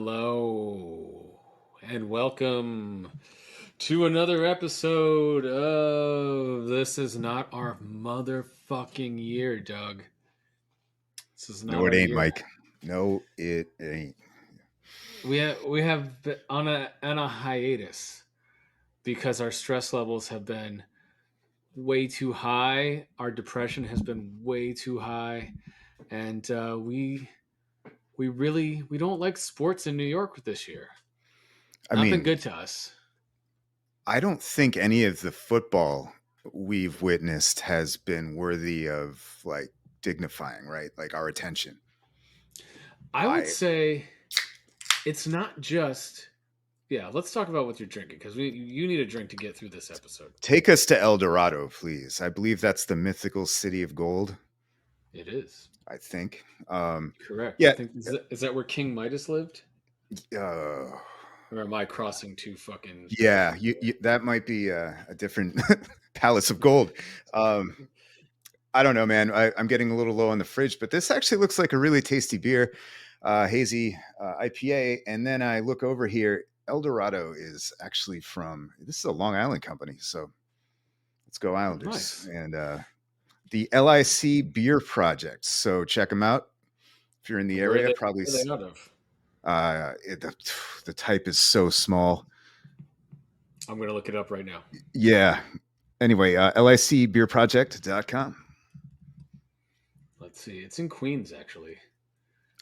Hello and welcome to another episode of This Is Not Our Motherfucking Year, Doug. This is not No, it our ain't, year. Mike. No, it ain't. We have been on a hiatus because our stress levels have been way too high. Our depression has been way too high, and we don't like sports in New York this year. I Not been mean, good to us. I don't think any of the football we've witnessed has been worthy of like dignifying, right? Like our attention. I would I say it's not just. Yeah, let's talk about what you're drinking because you need a drink to get through this episode. Take us to El Dorado, please. I believe that's the mythical city of gold. It is I think. correct. I Yeah. think is that where King Midas lived, Uh, or am I crossing too fucking yeah. different? That might be a different palace of gold. Um, I don't know, man. I'm getting a little low on the fridge, but this actually looks like a really tasty beer, hazy IPA. And then I look over here. El Dorado is actually from this is a Long Island company, so let's go Islanders Nice. and the LIC Beer Project. So check them out if you're in the Where are area. they? Probably Where are they out of? the type is so small. I'm gonna look it up right now. Yeah. Anyway, licbeerproject.com. Let's see. It's in Queens, actually.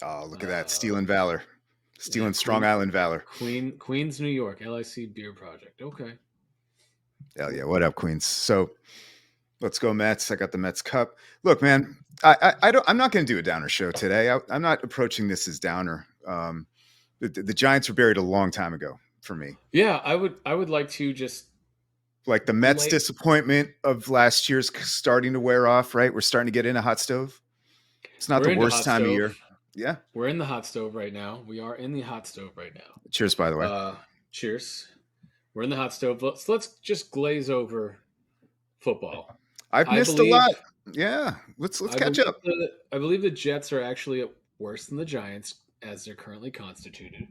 Oh, look at that. Uh, Stealing Valor. yeah, Stealing Strong Island Valor. Queens, New York. LIC Beer Project. Okay. Hell yeah. What up, Queens? So let's go Mets. I got the Mets cup. Look, man, I don't. I'm not going to do a downer show today. I'm not approaching this as downer. The Giants were buried a long time ago for me. Yeah, I would like to just Like the Mets lay. disappointment of last year's starting to wear off. Right, we're starting to get into hot stove. It's not We're the into worst hot time of stove. year. Yeah. We're in the hot stove right now. We are in the hot stove right now. Cheers, by the way. Cheers. We're in the hot stove. Let's just glaze over football. I've I missed a lot. believe Yeah, let's I catch believe up. the Jets are actually worse than the Giants as they're currently constituted.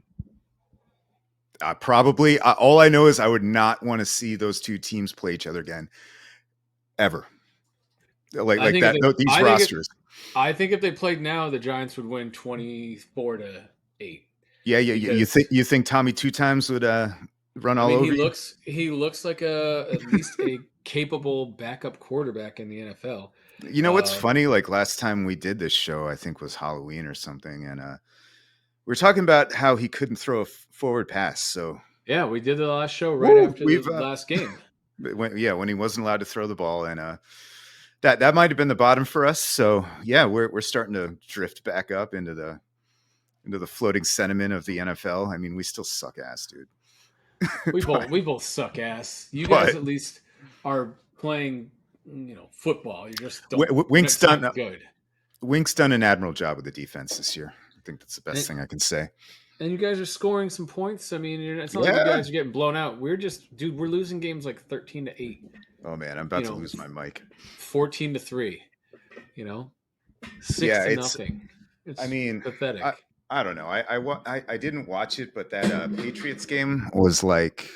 Probably. All I know is I would not want to see those two teams play each other again, ever. Like I like think if that. they, No, these I think if rosters. I think if they played now, the Giants would win 24-8 Yeah, yeah. because You think Tommy two times would run I all mean over you? he looks like a at least a capable backup quarterback in the NFL. You know what's Uh, funny? Like last time we did this show, I think was Halloween or something, and we are talking about how he couldn't throw a forward pass. So, yeah, we did the last show right woo, after the we've last game. when he wasn't allowed to throw the ball, and that might have been the bottom for us. So yeah, we're starting to drift back up into the floating sentiment of the NFL. I mean, we still suck ass, dude. but We both suck ass. You guys but at least are playing, football. You just don't. Wink's It's not done good. Wink's done an admirable job with the defense this year. I think that's the best And, thing I can say. and you guys are scoring some points. I mean, it's not like you Yeah. guys are getting blown out. We're just, dude, we're losing games like 13-8. Oh man, I'm You about to know, lose my mic. 14-3. You know, six Yeah, to it's. nothing. I It's mean, I pathetic. I don't know. I didn't watch it, but that Patriots game was like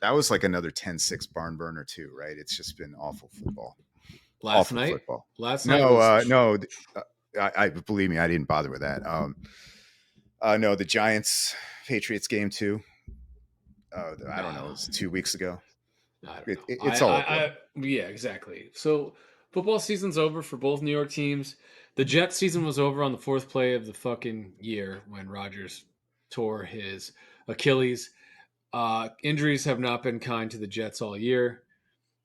that was like another 10-6 barn burner too, right? It's just been awful football. Last Awful night, football. last night No, was no. I believe me, I didn't bother with that. No, the Giants Patriots game too. I don't know. It was 2 weeks ago. I don't know. It's all a blur. Yeah, exactly. So football season's over for both New York teams. The Jets season was over on the fourth play of the fucking year when Rodgers tore his Achilles. Injuries have not been kind to the Jets all year.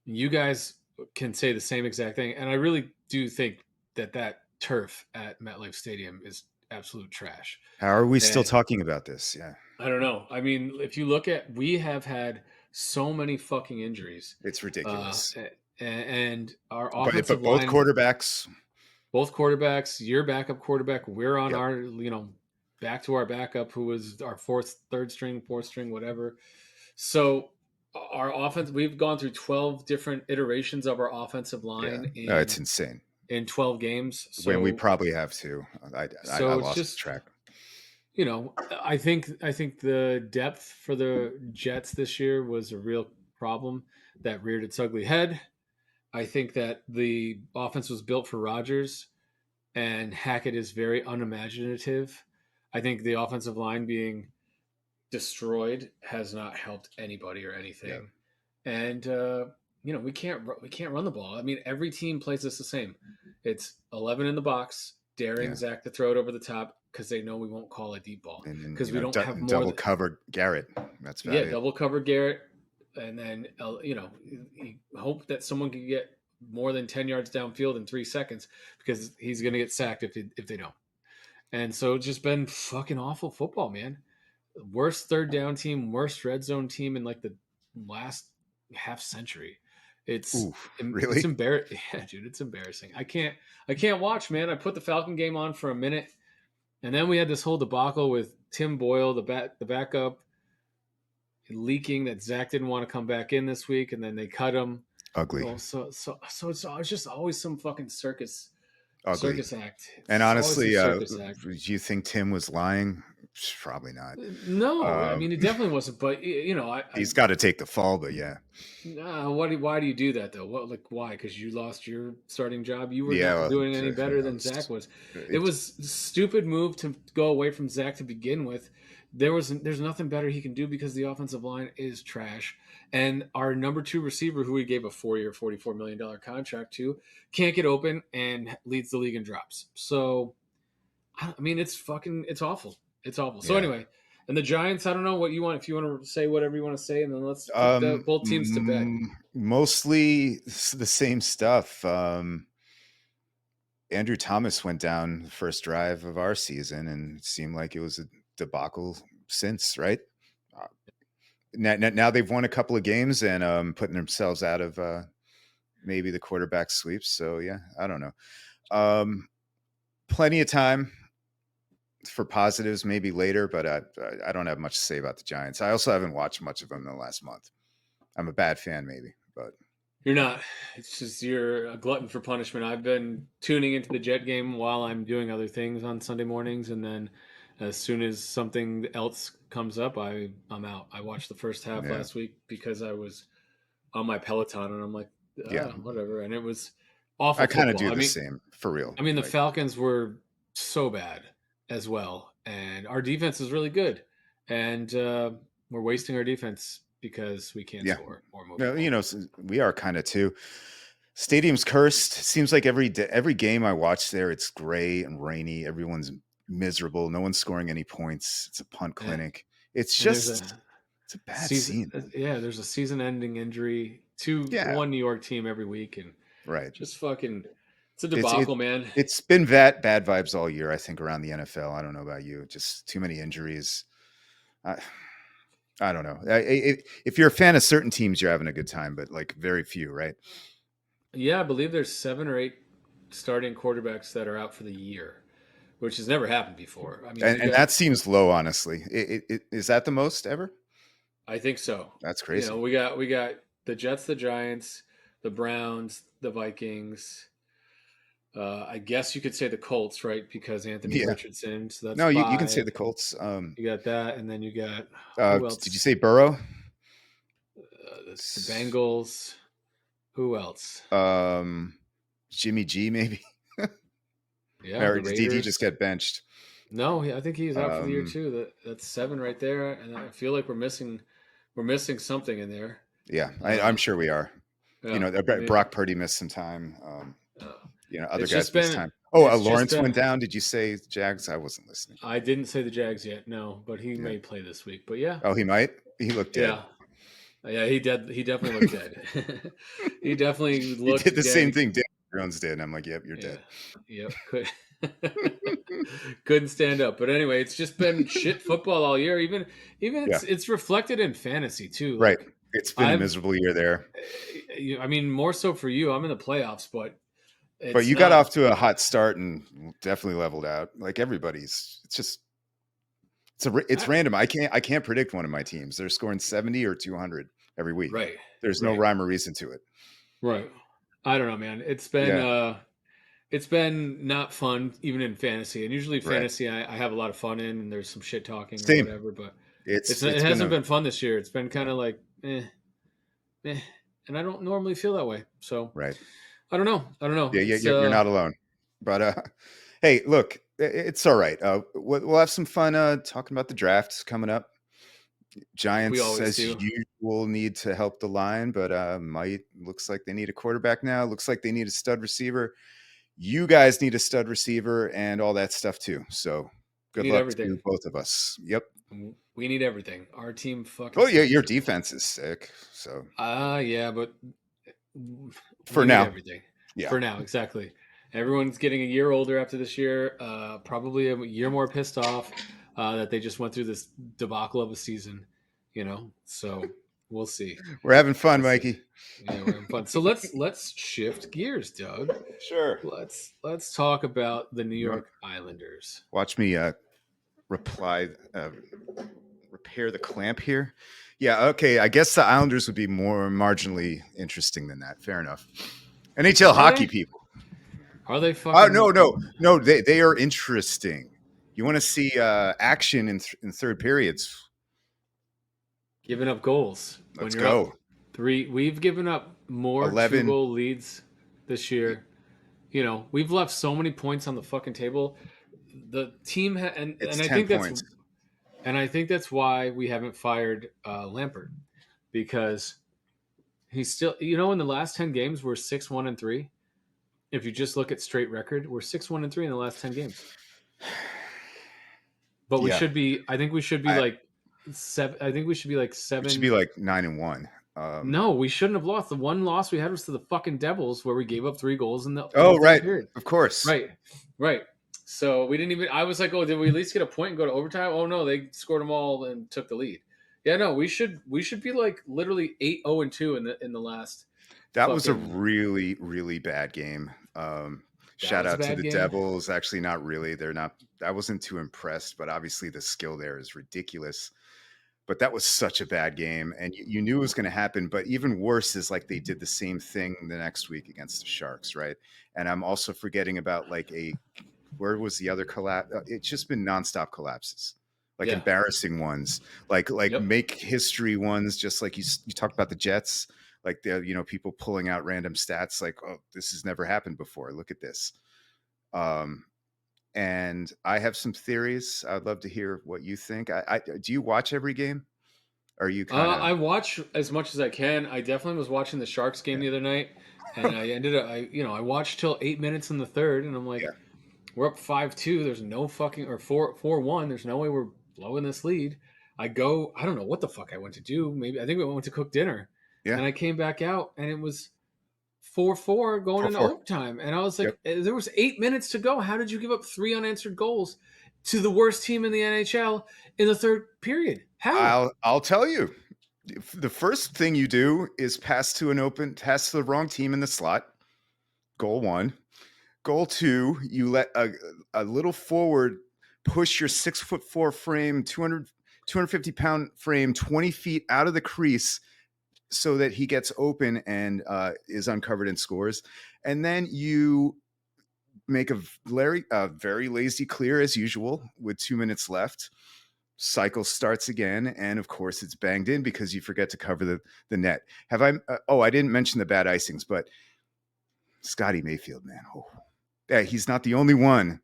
You guys can say the same exact thing, and I really do think that turf at MetLife Stadium is absolute trash. How are we still And talking about this? Yeah, I don't know. I mean, if you look at, we have had so many fucking injuries, it's uh, ridiculous. and our But offensive both line, quarterbacks. both quarterbacks, your backup quarterback, we're on Yep. our, back to our backup, who was our third string, fourth string, whatever. So our offense, we've gone through 12 different iterations of our offensive Yeah, line no, it's in insane. 12 games. When we So probably have to. I so it's lost just track. I think the depth for the Jets this year was a real problem that reared its ugly head. I think that the offense was built for Rodgers, and Hackett is very unimaginative. I think the offensive line being destroyed has not helped anybody or Yeah. anything. And we can't run the ball. I mean, every team plays this the same. It's 11 in the box, daring Yeah. Zach to throw it over the top because they know we won't call a deep ball And then, because we don't have more double than covered Garrett. That's about yeah, it. double cover Garrett, and then you hope that someone can get more than 10 yards downfield in 3 seconds because he's going to get sacked if they don't. And so it's just been fucking awful football, man. Worst third down team, worst red zone team in like the last half century. It's Ooh, it's really? embarrassing. Yeah, dude, it's embarrassing. I can't watch, man. I put the Falcon game on for a minute, and then we had this whole debacle with Tim Boyle, the backup, leaking that Zach didn't want to come back in this week, and then they cut him. Ugly. It's just always some fucking Ugly. circus act. And It's always some honestly, circus act. do you think Tim was lying? Probably not. No, I Um, mean it definitely wasn't. But I he's got to take the fall, but yeah. why do you do that though? Why? Because you lost your starting job. You were Yeah, not well, doing any who better than Zach knows? was. It It, was a stupid move to go away from Zach to begin with. There's nothing better he can do because the offensive line is trash, and our number two receiver, who we gave a 4-year, $44 million contract to, can't get open and leads the league in drops. So I mean, it's awful. It's awful. So yeah. anyway, and the Giants, I don't know what you want. If you want to say whatever you want to say, and then let's put both teams to bed. Mostly the same stuff. Andrew Thomas went down the first drive of our season, and it seemed like it was a debacle since, right? Uh, now they've won a couple of games and putting themselves out of maybe the quarterback sweeps. So yeah, I don't know. Um, plenty of time for positives maybe later, but I don't have much to say about the Giants. I also haven't watched much of them in the last month. I'm a bad fan, maybe, but You're not. It's just you're a glutton for punishment. I've been tuning into the Jet game while I'm doing other things on Sunday mornings, and then as soon as something else comes up, I'm out. I watched the first half yeah, last week because I was on my Peloton, and I'm like, yeah. whatever. And it was I awful kind of football. do I the mean, same for real. I mean, the Like, Falcons were so bad as well, and our defense is really good, and we're wasting our defense because we can't yeah, score or move the no, ball. we are kind of too. Stadium's cursed. Seems like every day, every game I watch there, it's gray and rainy. Everyone's miserable. No one's scoring any points. It's a punt And, clinic. It's and there's just, a it's a bad season, scene. yeah, there's a season-ending injury to Yeah, one New York team every week, and right. just fucking, it's a It's it. debacle, man. It's been bad vibes all year. I think around the NFL. I don't know about you. Just too many injuries. I, I don't know. If you're a fan of certain teams, you're having a good time, but like very few, right? Yeah, I believe there's 7 or 8 starting quarterbacks that are out for the year, which has never happened before. I mean, we And got that seems low, honestly. Is that the most ever? I think so. That's crazy. We got the Jets, the Giants, the Browns, the Vikings. I guess you could say the Colts, right? Because Anthony Yeah. Richardson. So that's No, you can say five. the Colts. You got that, and then you got who Did you else? say Burrow? The Bengals. Who else? Um, Jimmy G, maybe, Yeah, or the did he just Raiders. get benched? No, I think he's out for the year Um, too. That's 7 right there, and I feel like we're missing something in there. yeah, I'm Uh, sure we are. yeah, I mean, Brock Purdy missed some time. uh, Other it's guys just missed been time. Oh, it's just Lawrence been went down. Did you say Jags? I wasn't listening. I didn't say the Jags yet, no, but he Yeah. may play this week. But yeah, Oh, he might. He looked dead. yeah, yeah. He definitely looked dead. He definitely He did looked the same dead. thing Daniel Jones did. And I'm like, yep, you're Yeah, dead. yep. Couldn't stand up. But anyway, it's just been shit football all year. Even Yeah, it's reflected in fantasy too. right. Like It's been a I've, miserable year there. I mean, more so for you. I'm in the playoffs, but But it's you got not. off to a hot start and definitely leveled out. Like everybody's, it's just it's I, random. I can't predict one of my teams. They're scoring 70 or 200 every week. right, There's no right, rhyme or reason to it. right. I don't know, man. It's been Yeah, It's been not fun, even in fantasy. And usually, Right. fantasy, I have a lot of fun in, and there's some shit talking or Same. whatever. But it It's been hasn't a been fun this year. It's been kind of like, eh, and I don't normally feel that way. So right. I don't know. I don't know. Yeah, It's you're not alone. But hey, look, it's all right. We'll have some fun talking about the drafts coming up. we Giants, always as do. usual, need to help the line, but might looks like they need a quarterback now. Looks like they need a stud receiver. You guys need a stud receiver and all that stuff too. So We good need luck everything. to both of us. Yep. We need everything. Our team fucking Oh yeah, your stinks. defense is sick. So Yeah, but for we need now, everything yeah. for now. Exactly. Everyone's getting a year older after this year. Probably a year more pissed off that they just went through this debacle of a season. So we'll see. We're having fun, We'll see. Mikey. Yeah, we're having fun. So let's shift gears, Doug. Sure. Let's talk about the New You want York Islanders. watch me reply repair the clamp here? Yeah, okay. I guess the Islanders would be more marginally interesting than that. Fair enough. NHL Are hockey they? people. Are they Oh fucking no. They are interesting. You want to see action in third periods? giving up goals when Let's you're up go. three? We've given up more 11. two-goal leads this year. We've left so many points on the fucking table. The team It's and I 10 think points. that's why we haven't fired Lampert, because he's still, in the last 10 games we're 6-1-3. If you just look at straight record, we're 6-1-3 in the last 10 games. But we Yeah, should be. I think we should be I, like seven. I think we should be like it should be seven. like 9-1. No, we shouldn't have lost. The one loss we had was to the fucking Devils, where we gave up 3 goals in the Oh, third right. period. Of course. Right, right. So we didn't even. I was like, oh, did we at least get a point and go to overtime? Oh no, they scored them all and took the lead. Yeah, no, we should be like literally 8-0-2 in the last That was a fucking. really, really bad game. That Shout was a out to bad the game. Devils. Actually, not really. They're not. I wasn't too impressed, but obviously the skill there is ridiculous. But that was such a bad game, and you knew it was going to happen. But even worse is like they did the same thing the next week against the Sharks, right? And I'm also forgetting about like where was the other collapse? It's just been nonstop collapses, like Yeah. embarrassing ones, like Yep. make history ones. Just like you talked about the Jets, like the people pulling out random stats, like, oh, this has never happened before. Look at this. Um, and I have some theories. I'd love to hear what you think. I do you watch every game? Or are you kind of I watch as much as I can. I definitely was watching the Sharks game yeah the other night, and I ended up. I watched till 8 minutes in the third, and I'm yeah like, we're up 5-2. There's no fucking, or 4-1. There's no way we're blowing this lead. I go. I don't know what the fuck I went to do. Maybe I think we went to cook dinner, yeah and I came back out, and it was 4-4 going four into four? overtime, and I was Yep. like, there was 8 minutes to go. How did you give up 3 unanswered goals to the worst team in the NHL in the third period? How? I'll tell you. The first thing you do is pass to the wrong team in the slot. Goal one. Goal two, you let a little forward push your 6'4" frame, 250-pound frame 20 feet out of the crease so that he gets open and is uncovered and scores. And then you make a very lazy clear as usual with 2 minutes left. Cycle starts again, and of course it's banged in because you forget to cover the net. Have I? I didn't mention the bad icings, but Scotty Mayfield, man, yeah, he's not the only one,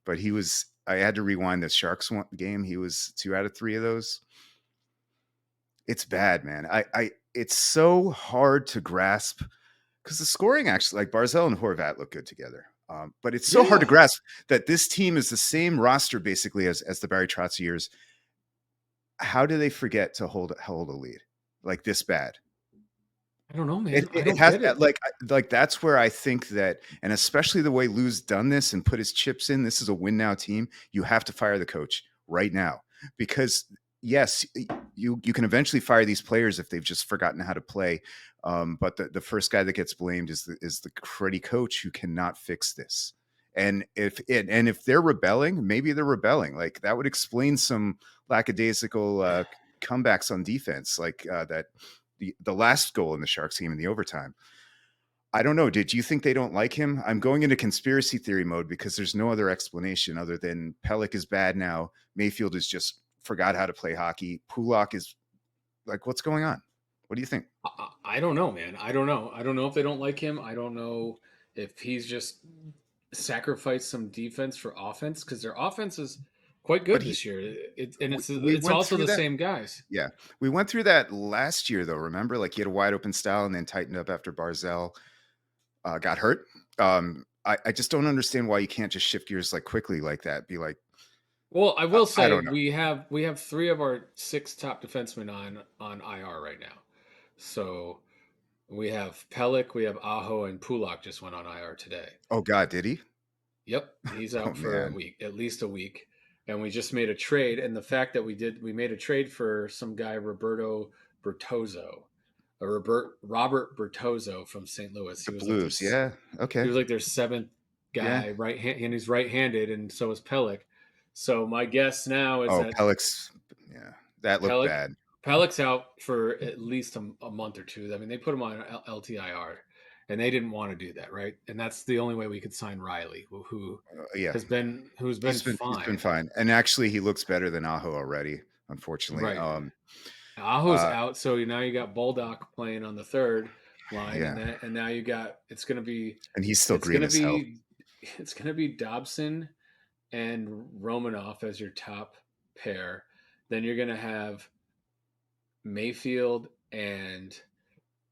but he was. I had to rewind the Sharks game. He was 2 out of 3 of those. It's bad, man. It's so hard to grasp because the scoring actually, like Barzell and Horvat, look good together. But it's so hard to Yeah. grasp that this team is the same roster basically as the Barry Trotz years. How do they forget to hold a lead like this bad? I don't know, It, man. I it it don't has get it. like that's where I think that, and especially the way Lou's done this and put his chips in. This is a win now team. You have to fire the coach right now because yes, you can eventually fire these players if they've just forgotten how to play. But the first guy that gets blamed is the cruddy coach who cannot fix this. And if they're rebelling, maybe they're rebelling. Like that would explain some lackadaisical comebacks on defense, like that the last goal in the Sharks game in the overtime. I don't know. Did you think they don't like him? I'm going into conspiracy theory mode because there's no other explanation other than Pellick is bad now. Mayfield is just forgot how to play hockey. Pulak is like, what's going on? What do you think? I don't know, man. I don't know. I don't know if they don't like him. I don't know if he's just sacrificed some defense for offense because their offense is quite But good he, this year. And we it's went also through the that. same guys. Yeah, we went through that last year though. Remember, like he had a wide open style and then tightened up after Barzell got hurt. I just don't understand why you can't just shift gears like quickly like that. Be like, Well, I will I say don't know. we have three of our six top defensemen on IR right now. So we have Pellick, we have Aho, and Pulak just went on IR today. Oh God, did he? Yep, he's Oh out for a man, week, at least a week. And we just made a trade, and the fact that we made a trade for some guy Roberto Bertozzo, Robert Bertozzo from St. Louis. the Blues. Yeah. He Okay. was like their seventh Yeah. guy, right hand, and he's right-handed, and so is Pellick. So my guess now is Oh, that Pelix. Yeah, that looked Pellick bad. Pellick's out for at least a month or two. I mean, they put him on LTIR, and they didn't want to do that, right? And that's the only way we could sign Riley, Yeah, who's been he's been fine, fine, and actually he looks better than Aho already. Unfortunately, right? Aho's uh, out, so now you got Boldock playing on the third line, yeah, and now you got and he's still it's green gonna as hell. be it's gonna be Dobson and Romanoff as your top pair. Then you're gonna have Mayfield and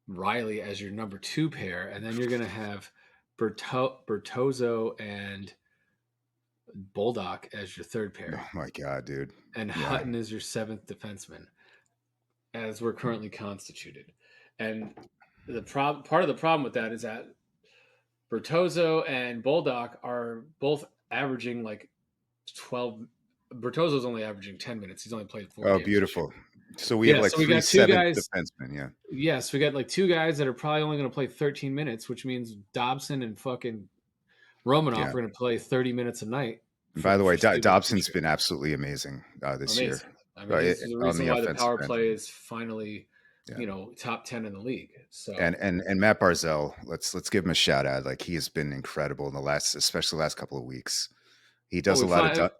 Riley as your number two pair, and then you're gonna have Bertozzo and Boldock as your third Oh pair, my god, dude. and Yeah, Hutton is your seventh defenseman, as we're currently constituted. And part of the problem with that is that Bertozzo and Boldock are both averaging like 12. Bertozzo's only averaging 10 minutes. He's only played four oh games this year. beautiful. So we have Yeah, like so we three got two seventh guys. defensemen. Yeah, Yes, we got like two guys that are probably only going to play 13 minutes, which means Dobson and fucking Romanoff yeah. are going to play 30 mints a night And by the way, for foreseeable Dobson's future. been absolutely amazing this year Amazing. I mean, he's the on reason the why the offensive power end. play is finally, Yeah. top 10 in the league. And So, Matt Barzell, let's give him a shout out. Like he has been incredible in the last, especially the last couple of weeks. He oh, does a we lot of. find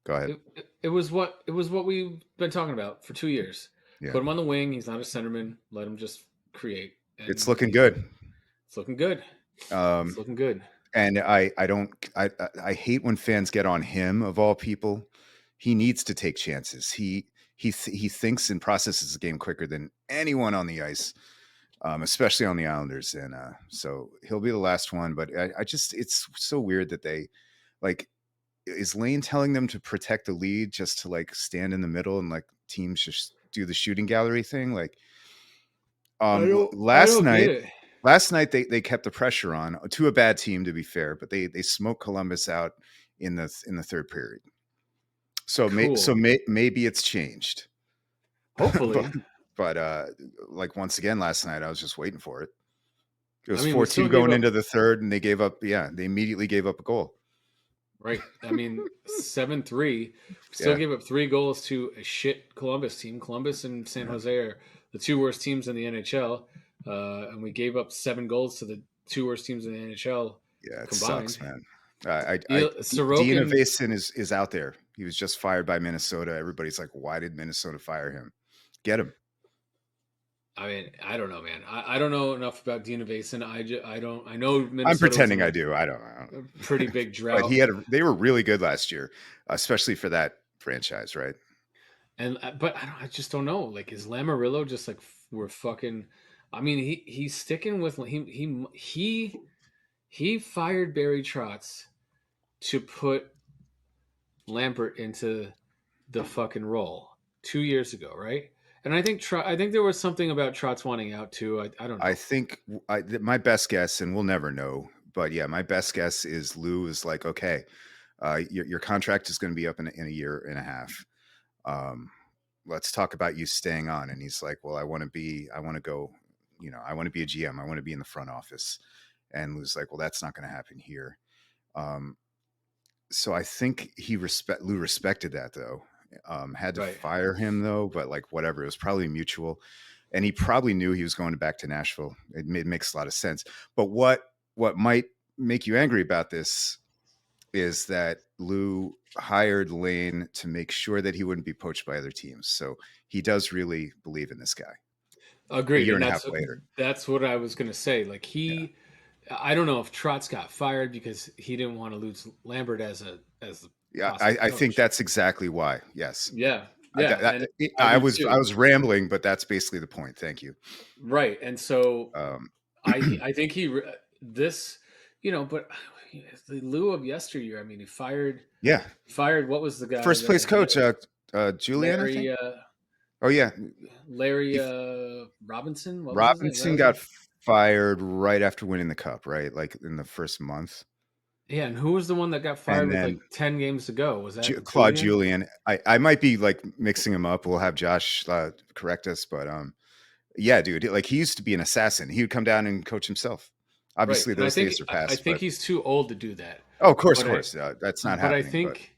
Go ahead. it was what we've been talking about for 2 years. Yeah, Put him on the wing. He's not a centerman. Let him just create, it's and looking good. it's looking good. It's Um, looking good. and I don't I hate when fans get on him of all people. He needs to take chances. He thinks and processes the game quicker than anyone on the ice, especially on the Islanders. And so he'll be the last one. But I just it's so weird that they like is Lane telling them to protect the lead just to like stand in the middle and like teams just do the shooting gallery thing like I last don't get night it. they kept the pressure on to a bad team to be fair, but they smoked Columbus out in the third period. So Cool. maybe it's changed. but Hopefully. like once again last night I was just waiting for it. It I was mean, we still 4-2 gave going up. into the third and they gave up they immediately gave up a goal. Right. I mean, 7-3. We still Yeah. gave up three goals to a shit Columbus team. Columbus and San Yeah. Jose are the two worst teams in the NHL. And we gave up seven goals to the two worst teams in the NHL Yeah, it sucks, combined. man. Dean Sorokin, Evason is out there. He was just fired by Minnesota. Everybody's like, why did Minnesota fire him? Get him. I mean, I don't know, man. I don't know enough about Dina Basin. I don't. I know I'm Minnesota was pretending in I do. I don't know. a pretty big But drought, they were really good last year, especially for that franchise, right? and but I just don't know. Like, is Lamarillo just like we're fucking? I mean, he's sticking with he fired Barry Trotz to put Lambert into the fucking role 2 years ago, right? And I think there was something about Trotz wanting out too. I don't I know. think my best guess, and we'll never know, but yeah, my best guess is Lou is like, okay, your contract is going to be up in a year and a half. Um, let's talk about you staying on. And he's like, well, I want to go, I want to be a GM. I want to be in the front office. And Lou's like, well, that's not going to happen here. Um, so I think Lou respected that though. Had to Right. fire him though, but like whatever, it was probably mutual. and he probably knew he was going back to Nashville. It makes a lot of sense. But what might make you angry about this is that Lou hired Lane to make sure that he wouldn't be poached by other teams. So he does really believe in this guy. A Agreed, year and and a half later. that's what I was gonna say. Like Yeah. I don't know if Trotz got fired because he didn't want to lose Lambert as the Yeah, possible I think coach. that's exactly why. Yes. Yeah, yeah, and I I do was too. rambling, but that's basically the point. Thank you. Right, and so Um, I think this, but the Lou of yesteryear. I mean, he yeah, fired what was the guy first place there, coach, Julian, I think. Larry Oh yeah, Larry he, Robinson. What was his name? That Robinson was got it. fired right after winning the cup, right? Like in the first month, Yeah, and who was the one that got fired and with like then 10 games to go? Was that Claude Julian? Julian. I might be like mixing him up. We'll have Josh correct us, but yeah, dude, like he used to be an assassin. He would come down and coach himself. Right, Obviously, and those days are I past, think but he's too old to do that. oh, of But I course, that's not but I happening. But think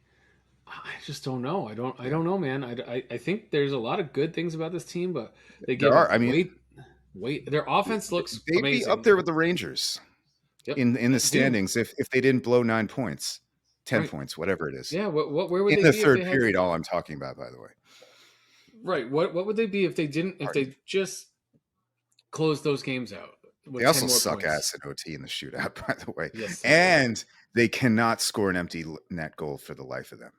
I just don't know. I yeah, don't know, man. I think there's a lot of good things about this team, but they there give are. up I mean, their offense looks they'd be up amazing. there with the Rangers Yep. in the Dude, standings if they didn't blow 9 points, 10 right. points, whatever it is. Yeah, where would In they the be if third they had period, all I'm talking about, by the way. right, what would they be if Pardon me. they just closed those games out They with 10 also more suck points? ass in OT in the shootout, by the way, Yes, they do. and they cannot score an empty net goal for the life of them.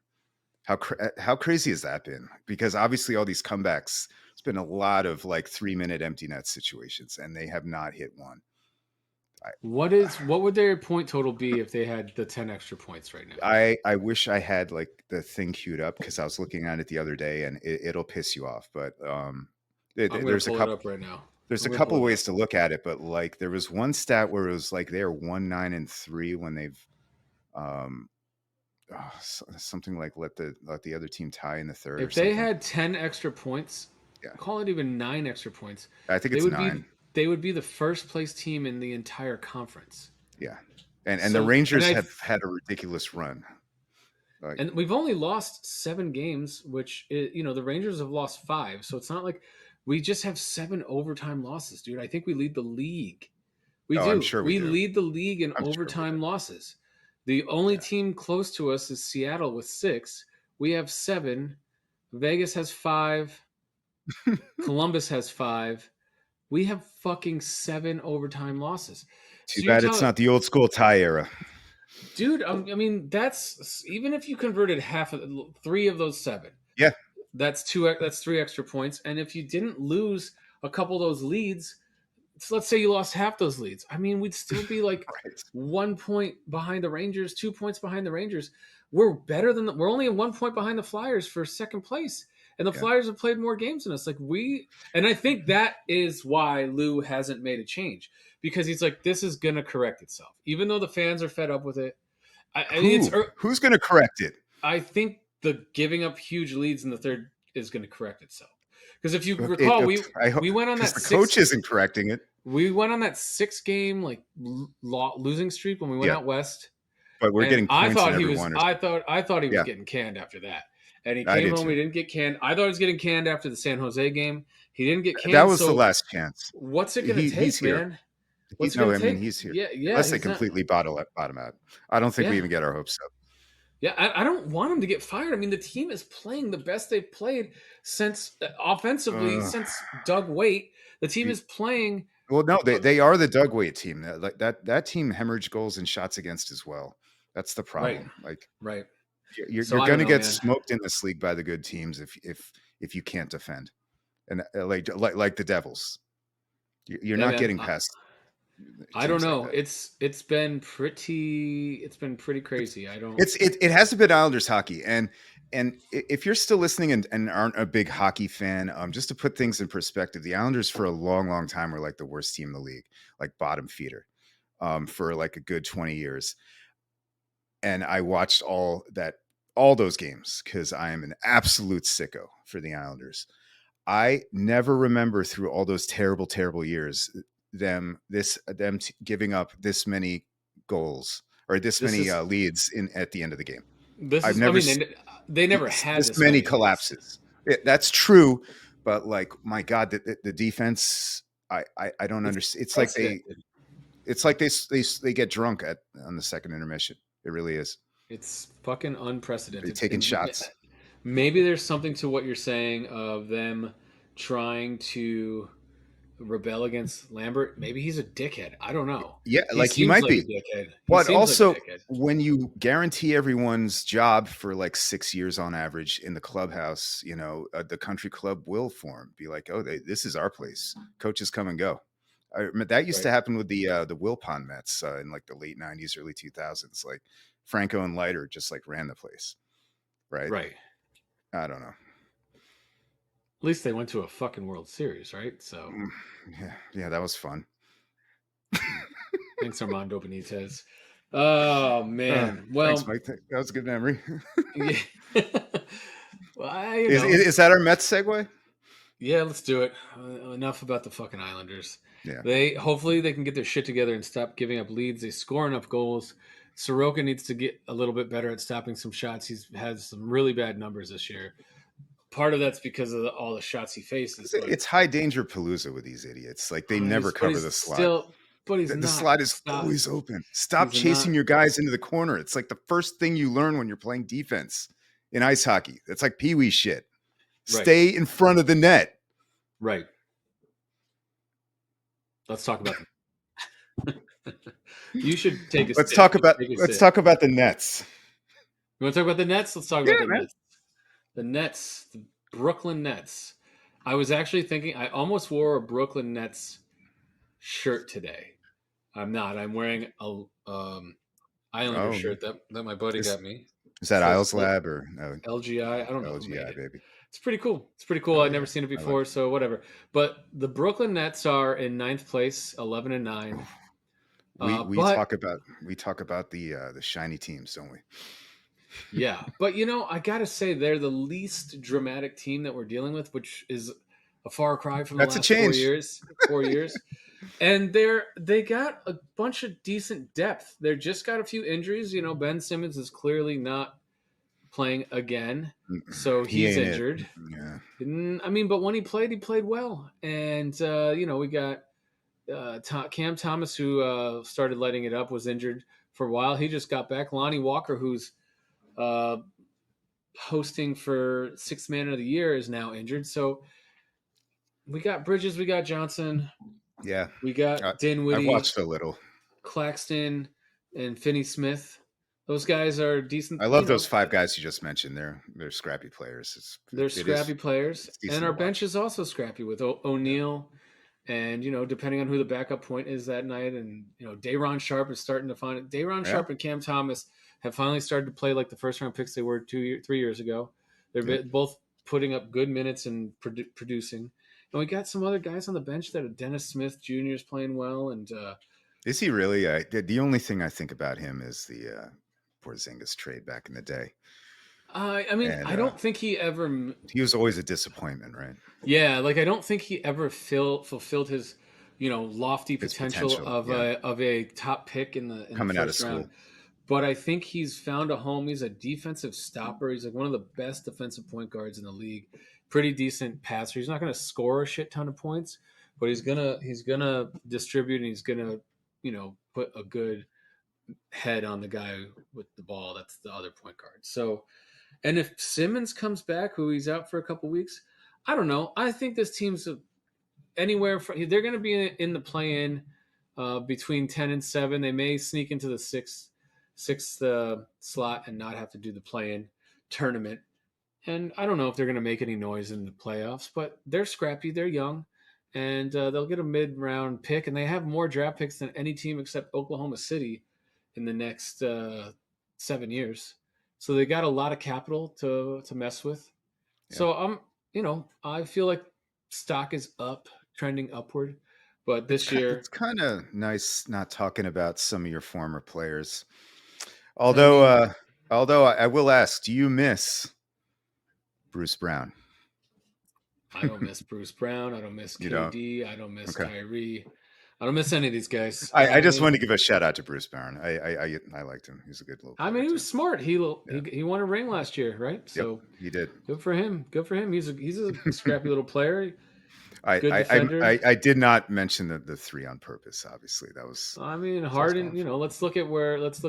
How crazy has that been? Because obviously, all these comebacks, it's been a lot of like 3 minute empty net situations, and they have not hit one. I, What would their point total be if they had the 10 extra points right now? I wish I had like the thing queued up because I was looking at it the other day, and it'll piss you off. But I'm going to there's a pull it couple. up right now. There's I'm a going to pull couple it ways up. to look at it, but like there was one stat where it was like they're 1-9-3 when they've um something like let the other team tie in the third or If they something. had 10 extra points, Yeah, call it even 9 extra points, I think they it's would 9. be the first place team in the entire conference. Yeah, and the So, and Rangers I have had a ridiculous run. Like, and we've only lost 7 games, which the Rangers have lost 5. So it's not like we just have 7 overtime losses, dude. I think we lead the league. We oh, I'm do. sure we We do. lead the league in I'm sure we overtime losses. The only do. team close to us is Seattle with 6. We have 7. Vegas has 5. Yeah. Columbus has 5. We have fucking 7 overtime losses. Too So you're bad it's telling, not the old school tie era. dude, I mean, that's even if you converted 3 of those 7, Yeah, that's 3 extra points. And if you didn't lose a couple of those leads, so let's say you lost half those leads. I mean, we'd still be like right. 1 point behind the Rangers, 2 points behind the Rangers. We're better than we're only 1 point behind the Flyers for second place, and the Yeah. Flyers have played more games than us. And I think that is why Lou hasn't made a change because he's like, this is gonna correct itself, even though the fans are fed up with it. I mean, Who's going to correct it? I think the giving up huge leads in the third is going to correct itself because if you It, recall, it I hope we went on because that the coach isn't correcting it. 6 game like losing streak when we went Yeah, out west, but we're and getting points in every one or something. I thought he was Yeah, getting canned after that, and he I came did home. too. He didn't get canned. I thought he was getting canned after the San Jose game. He didn't get That canned. was the So last chance. what's it going to He's take, here. man? What's it No, going I to mean take? he's here. Yeah, Unless they he's not. completely bottom out. I don't think we Yeah, even get our hopes up. yeah. I don't want him to get fired. I mean, the team is playing the best they've played since offensively Uh, since Doug Waite. The team is playing. well, no, uh, they are the Doug Weight team. Like that team hemorrhage goals and shots against as well. That's the Right, problem. Like right. So you're I going don't to know, get man. smoked in this league by the good teams if you can't defend, and like the Devils, you're Yeah, not man. getting past I don't teams like know. that. It's been pretty crazy. I don't. It has been Islanders hockey, and if you're still listening and aren't a big hockey fan, just to put things in perspective, the Islanders for a long time were like the worst team in the league, like bottom feeder, for like a good 20 years. And I watched all those games because I am an absolute sicko for the Islanders. I never remember through all those terrible years giving up this many goals or this This many is leads in at the end of the game. this I've is. I never mean, they never had this this many many leads. collapses. That's true, but like, my God, the defense, I don't It's understand. unprecedented. It's like they get drunk on the second intermission. It really is. It's fucking They're unprecedented. taking And shots. maybe there's something to what you're saying of them trying to rebel against Lambert. Maybe he's a dickhead. I don't know. Yeah, He like he seems might like a be. dickhead. He But seems like a also, dickhead. when you guarantee everyone's job for like 6 years on average in the clubhouse, the country club will form. Be like, oh, this is our place. Coaches come and go. That used Right. to happen with the Wilpon Mets in like the late '90s, early 2000s. Like Franco and Leiter just like ran the place, right? Right. I don't know. At least they went to a fucking World Series, right? So Mm, yeah, that was fun. thanks, Armando Benitez. Oh man. Thanks, Well, Mike. That was a good memory. yeah. Well, Is that our Mets segue? yeah. Let's do it. Enough about the fucking Islanders. Yeah. They hopefully they can get their shit together and stop giving up leads. They score enough goals. Soroka needs to get a little bit better at stopping some shots. He's had some really bad numbers this year. Part of that's because of all the shots he faces, but It's high danger palooza with these idiots. Like they never but cover he's the slot. still, but he's The not. slot is Stop. always open. Stop He's chasing not your guys into the corner. It's like the first thing you learn when you're playing defense in ice hockey. It's like pee wee shit. right. Stay in front of the net. Right. Let's talk about them. You should take a Let's sip. talk about Take a let's sip. talk about the Nets. You want to talk about the Nets? Let's talk Yeah, about the man. Nets. The Nets, the Brooklyn Nets. I was actually thinking I almost wore a Brooklyn Nets shirt today. I'm not. I'm wearing a Islander Oh, shirt that my buddy is got me. is It that says Isles Lab or no, LGI. I don't know who made LGI it. baby? It's pretty cool. It's pretty cool. Oh I'd yeah, never seen it I like before, so whatever. But the Brooklyn Nets are in ninth place, 11-9. it. We we But talk about we talk about the shiny teams, don't we? yeah, but I gotta say they're the least dramatic team that we're dealing with, which is a far cry from the That's a last 4 change. years. 4 years, and they got a bunch of decent depth. They just got a few injuries. Ben Simmons is clearly not playing again, so He he's ain't it. injured. Yeah. I mean, but when he played well, and we got Cam Thomas who started lighting it up, was injured for a while. He just got back. Lonnie Walker, who's uh, hosting for Sixth Man of the Year, is now injured. So we got Bridges, we got Johnson, Yeah. we got I've Dinwiddie, watched a little. Claxton, and Finney Smith. Those guys are decent. I love those five guys you just mentioned. They're scrappy players. They're It is scrappy players, it's and decent our to bench watch. is also scrappy with O'Neal, and depending on who the backup point is that night, and Dayron Sharp is starting to find it. Dayron Yeah. Sharp and Cam Thomas have finally started to play like the first round picks they were 3 years ago. They're Yep. both putting up good minutes and producing. And we got some other guys on the bench that are Dennis Smith Jr. is playing well, and Is he really? The only thing I think about him is the Porzingis trade back in the day, I mean, and I don't think he ever. he was always a disappointment, right? Yeah, like I don't think he ever fulfilled his, lofty His potential potential, of yeah, a top pick in the coming out of first round. school. But I think he's found a home. He's a defensive stopper. He's like one of the best defensive point guards in the league. Pretty decent passer. He's not going to score a shit ton of points, but he's gonna distribute and he's gonna put a good head on the guy with the ball. That's the other point guard. So, and if Simmons comes back, who he's out for a couple weeks, I don't know. I think this team's anywhere from they're going to be in the play-in between 10 and 7. They may sneak into the sixth slot and not have to do the play-in tournament. And I don't know if they're going to make any noise in the playoffs, but they're scrappy. They're young, and they'll get a mid-round pick, and they have more draft picks than any team except Oklahoma City in the next 7 years. So they got a lot of capital to mess with. Yeah, So I feel like stock is up, trending upward. But this year, it's kind of nice not talking about some of your former players. I Although, mean, I will ask, do you miss Bruce Brown? I don't miss Bruce Brown. I don't miss You don't? KD. I don't miss Okay. Kyrie. I don't miss any of these guys. I just wanted to give a shout out to Bruce Barron. I liked him. He's a good little I mean, player he too. was smart. He Yeah. he won a ring last year, right? Yep. So He did. good for him. Good for him. He's a scrappy little player. I Good I I defender. I, I did not mention the three on purpose. Obviously, that was I mean, that's what I was Harden. going for. Let's look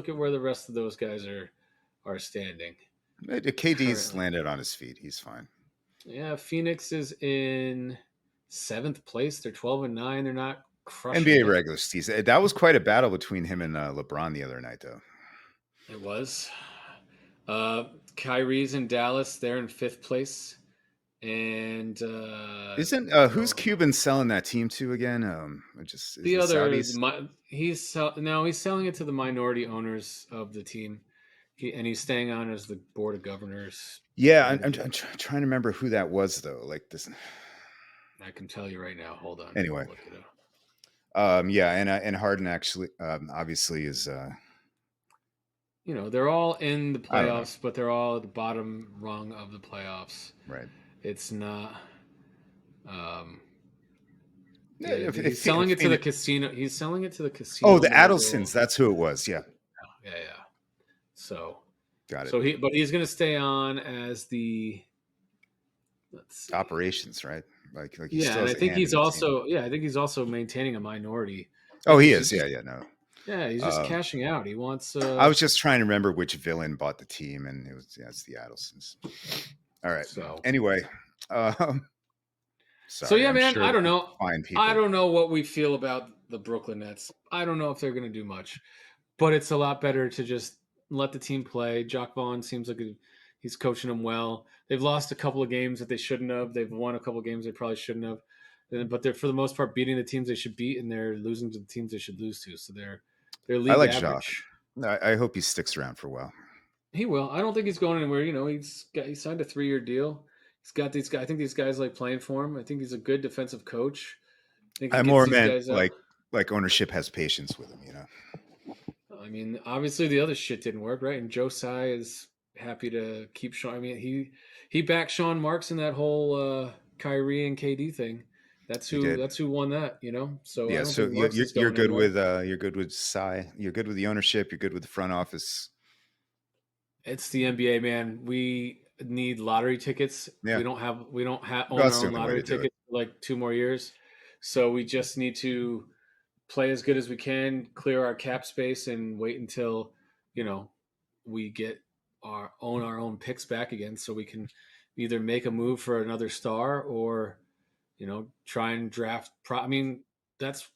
at where the rest of those guys are standing KD's currently. landed on his feet. He's fine. Yeah, Phoenix is in seventh place. They're 12-9. They're not crushing NBA it. regular season. That was quite a battle between him and LeBron the other night, though. It was. Uh, Kyrie's in Dallas. They're in fifth place, and Isn't who's no, Cuban selling that team to again? Just is the the other Saudis? he's selling it to the minority owners of the team. He's staying on as the board of governors. Yeah, Kind of. trying to remember who that was though. Like this. I can tell you right now. Hold on. Anyway, I'll look it up. yeah, and Harden actually, obviously is. They're all in the I don't know. playoffs, but they're all at the bottom rung of the playoffs. Right. It's not. Um, Yeah, yeah, he's selling it to the casino. He's selling it to the Oh, casino the mogul. Adelsons. That's who it was. Yeah, Yeah, yeah. So, got it. but he's going to stay on as the. Let's see. Operations, right? Like he Yeah, still and has I a think hand in he's the team. also. Yeah, I think he's also maintaining a minority. Oh, he He's is. just. Yeah, yeah. No, Yeah, he's just cashing out. He wants. I was just trying to remember which villain bought the team, and it's the Adelsons. All right. So. Anyway, um, So sorry. yeah, I'm man, sure I don't know. fine I people. don't know what we feel about the Brooklyn Nets. I don't know if they're going to do much, but it's a lot better to just let the team play. Jock Vaughn seems like he's coaching them well. They've lost a couple of games that they shouldn't have. They've won a couple of games they probably shouldn't have. But they're for the most part beating the teams they should beat, and they're losing to the teams they should lose to. So they're I league like Jacques. average. I hope he sticks around for a while. He will. I don't think he's going anywhere. He signed a 3-year deal. He's got these guys. I think these guys like playing for him. I think he's a good defensive coach. I think he I gets more these meant guys out. like ownership has patience with him. I mean, obviously the other shit didn't work, right? And Joe Tsai is happy to keep Sean. I mean, he backed Sean Marks in that whole Kyrie and KD thing. That's He who did. that's who won that. So I Yeah. don't So think Marks is you're going good anywhere. with Psy. You're good with the ownership. You're good with the front office. It's the NBA, man. We need lottery tickets. Yeah. We don't own That's our the own only way lottery to do it. tickets for like 2 more years. So we just need to play as good as we can, clear our cap space, and wait until you know we get our own picks back again, so we can either make a move for another star or try and draft. I mean, that's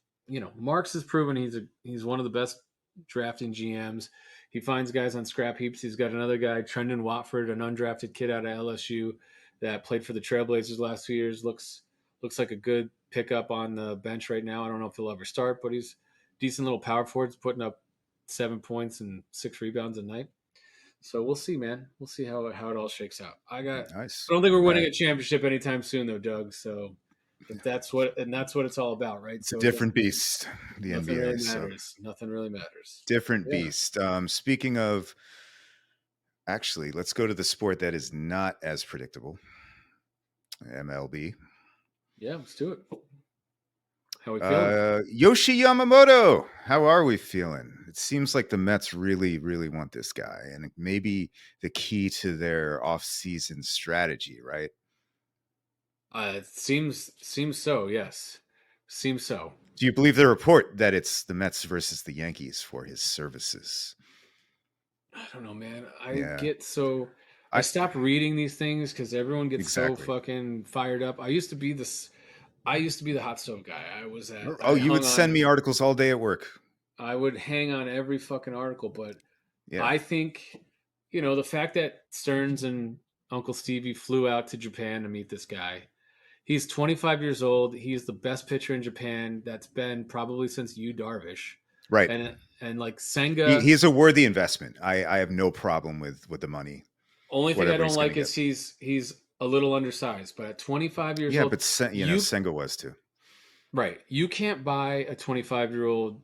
Marks has proven he's one of the best drafting GMs. He finds guys on scrap heaps. He's got another guy, Trendon Watford, an undrafted kid out of LSU that played for the Trailblazers the last 2 years. Looks like a good pickup on the bench right now. I don't know if he'll ever start, but he's decent little power forward, putting up 7 points and 6 rebounds a night. So we'll see, man. We'll see how it all shakes out. I Nice. don't think we're winning a championship anytime soon, though, Doug. So if that's what it's all about, right? It's a So different beast, the nothing really NBA. So matters. Nothing really matters. different Yeah, beast. Speaking of, actually, let's go to the sport that is not as predictable. MLB. yeah. Let's do it. How we feeling? Yoshi Yamamoto. How are we feeling? It seems like the Mets really, really want this guy, and maybe the key to their off-season strategy, right? It seems so. Yes, seems so. Do you believe the report that it's the Mets versus the Yankees for his services? I don't know, man. Yeah, I I stopped reading these things because everyone gets so exactly. fucking fired up. I used to be this. I used to be the hot stove guy. Oh, I you would hung send on. me articles all day at work. I would hang on every fucking article, but Yeah, I think the fact that Stearns and Uncle Stevie flew out to Japan to meet this guy. He's 25 years old. He's the best pitcher in Japan that's been probably since Yu Darvish, right. and like He Senga. he's a worthy investment. I have no problem with the money, Only thing I whatever don't he's going to like get. is he's a little undersized, but at 25 years Yeah, old, but you Senga was too. right, you can't buy a 25-year-old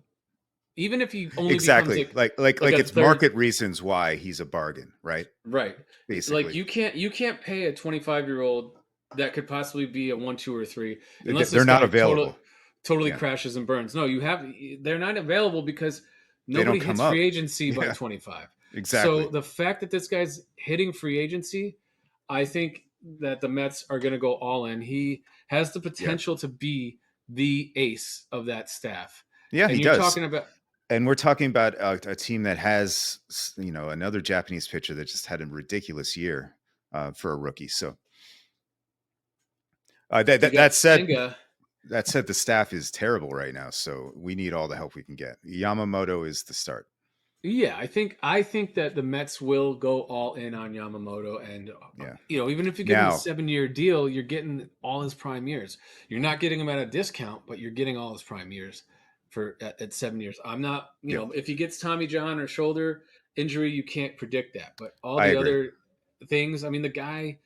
even if he only becomes Exactly. like Like a it's third. market reasons why he's a bargain, right? Right. Like Basically, you can't pay a 25-year-old that could possibly be a 1, 2, or 3 unless they're this not guy totally available. totally Yeah. crashes and burns. No, they're not available because They don't nobody come hits free up. agency by Yeah, 25. So exactly. the fact that this guy's hitting free agency, I think that the Mets are going to go all in. He has the Yeah. potential to be the ace of that staff. Yeah, he And you're does. talking about And we're talking about a team that has, another Japanese pitcher that just had a ridiculous year for a rookie. So that, you that got that said, Senga. that said, the staff is terrible right now. So we need all the help we can get. Yamamoto is the start. Yeah, I think that the Mets will go all in on Yamamoto, and Yeah. even if you give him a Now, 7-year deal, you're getting all his prime years. You're not getting him at a discount, but you're getting all his prime years at 7 years. I'm not, yeah, if he gets Tommy John or shoulder injury, you can't predict that. But all I the agree. other things, I mean, the guy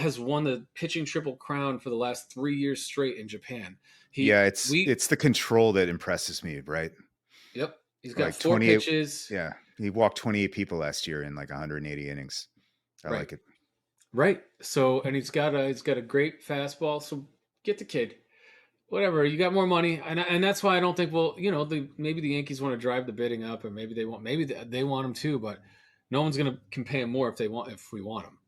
has won the pitching triple crown for the last 3 years straight in Japan. Yeah, He we it's the control that impresses me, right? Yep, he's got Like four 28. pitches. Yeah, he walked 28 people last year in like 180 innings. I Right. like it. Right. So, and he's got a great fastball. So get the kid. Whatever. You got more money, and that's why I don't think maybe the Yankees want to drive the bidding up, or maybe they want him too, but no one's gonna can pay him more if we want him,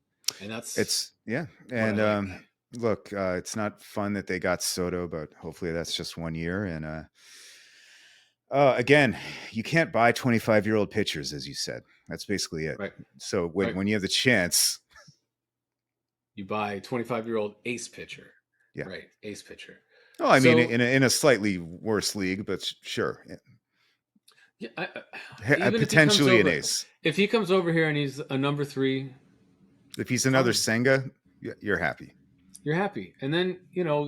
and that's It's yeah, what I and like. look, it's not fun that they got Soto, but hopefully that's just 1 year. And again, you can't buy 25-year-old pitchers, as you said. That's basically it. Right. So when Right. when you have the chance, You buy 25-year-old ace pitcher. yeah. Right. Ace pitcher. Oh, I mean, So in a slightly worse league, but sure, yeah, even if he comes potentially an over, ace. if he comes over here and he's a number three, If he's another fine. Senga, you're happy. You're happy. And then,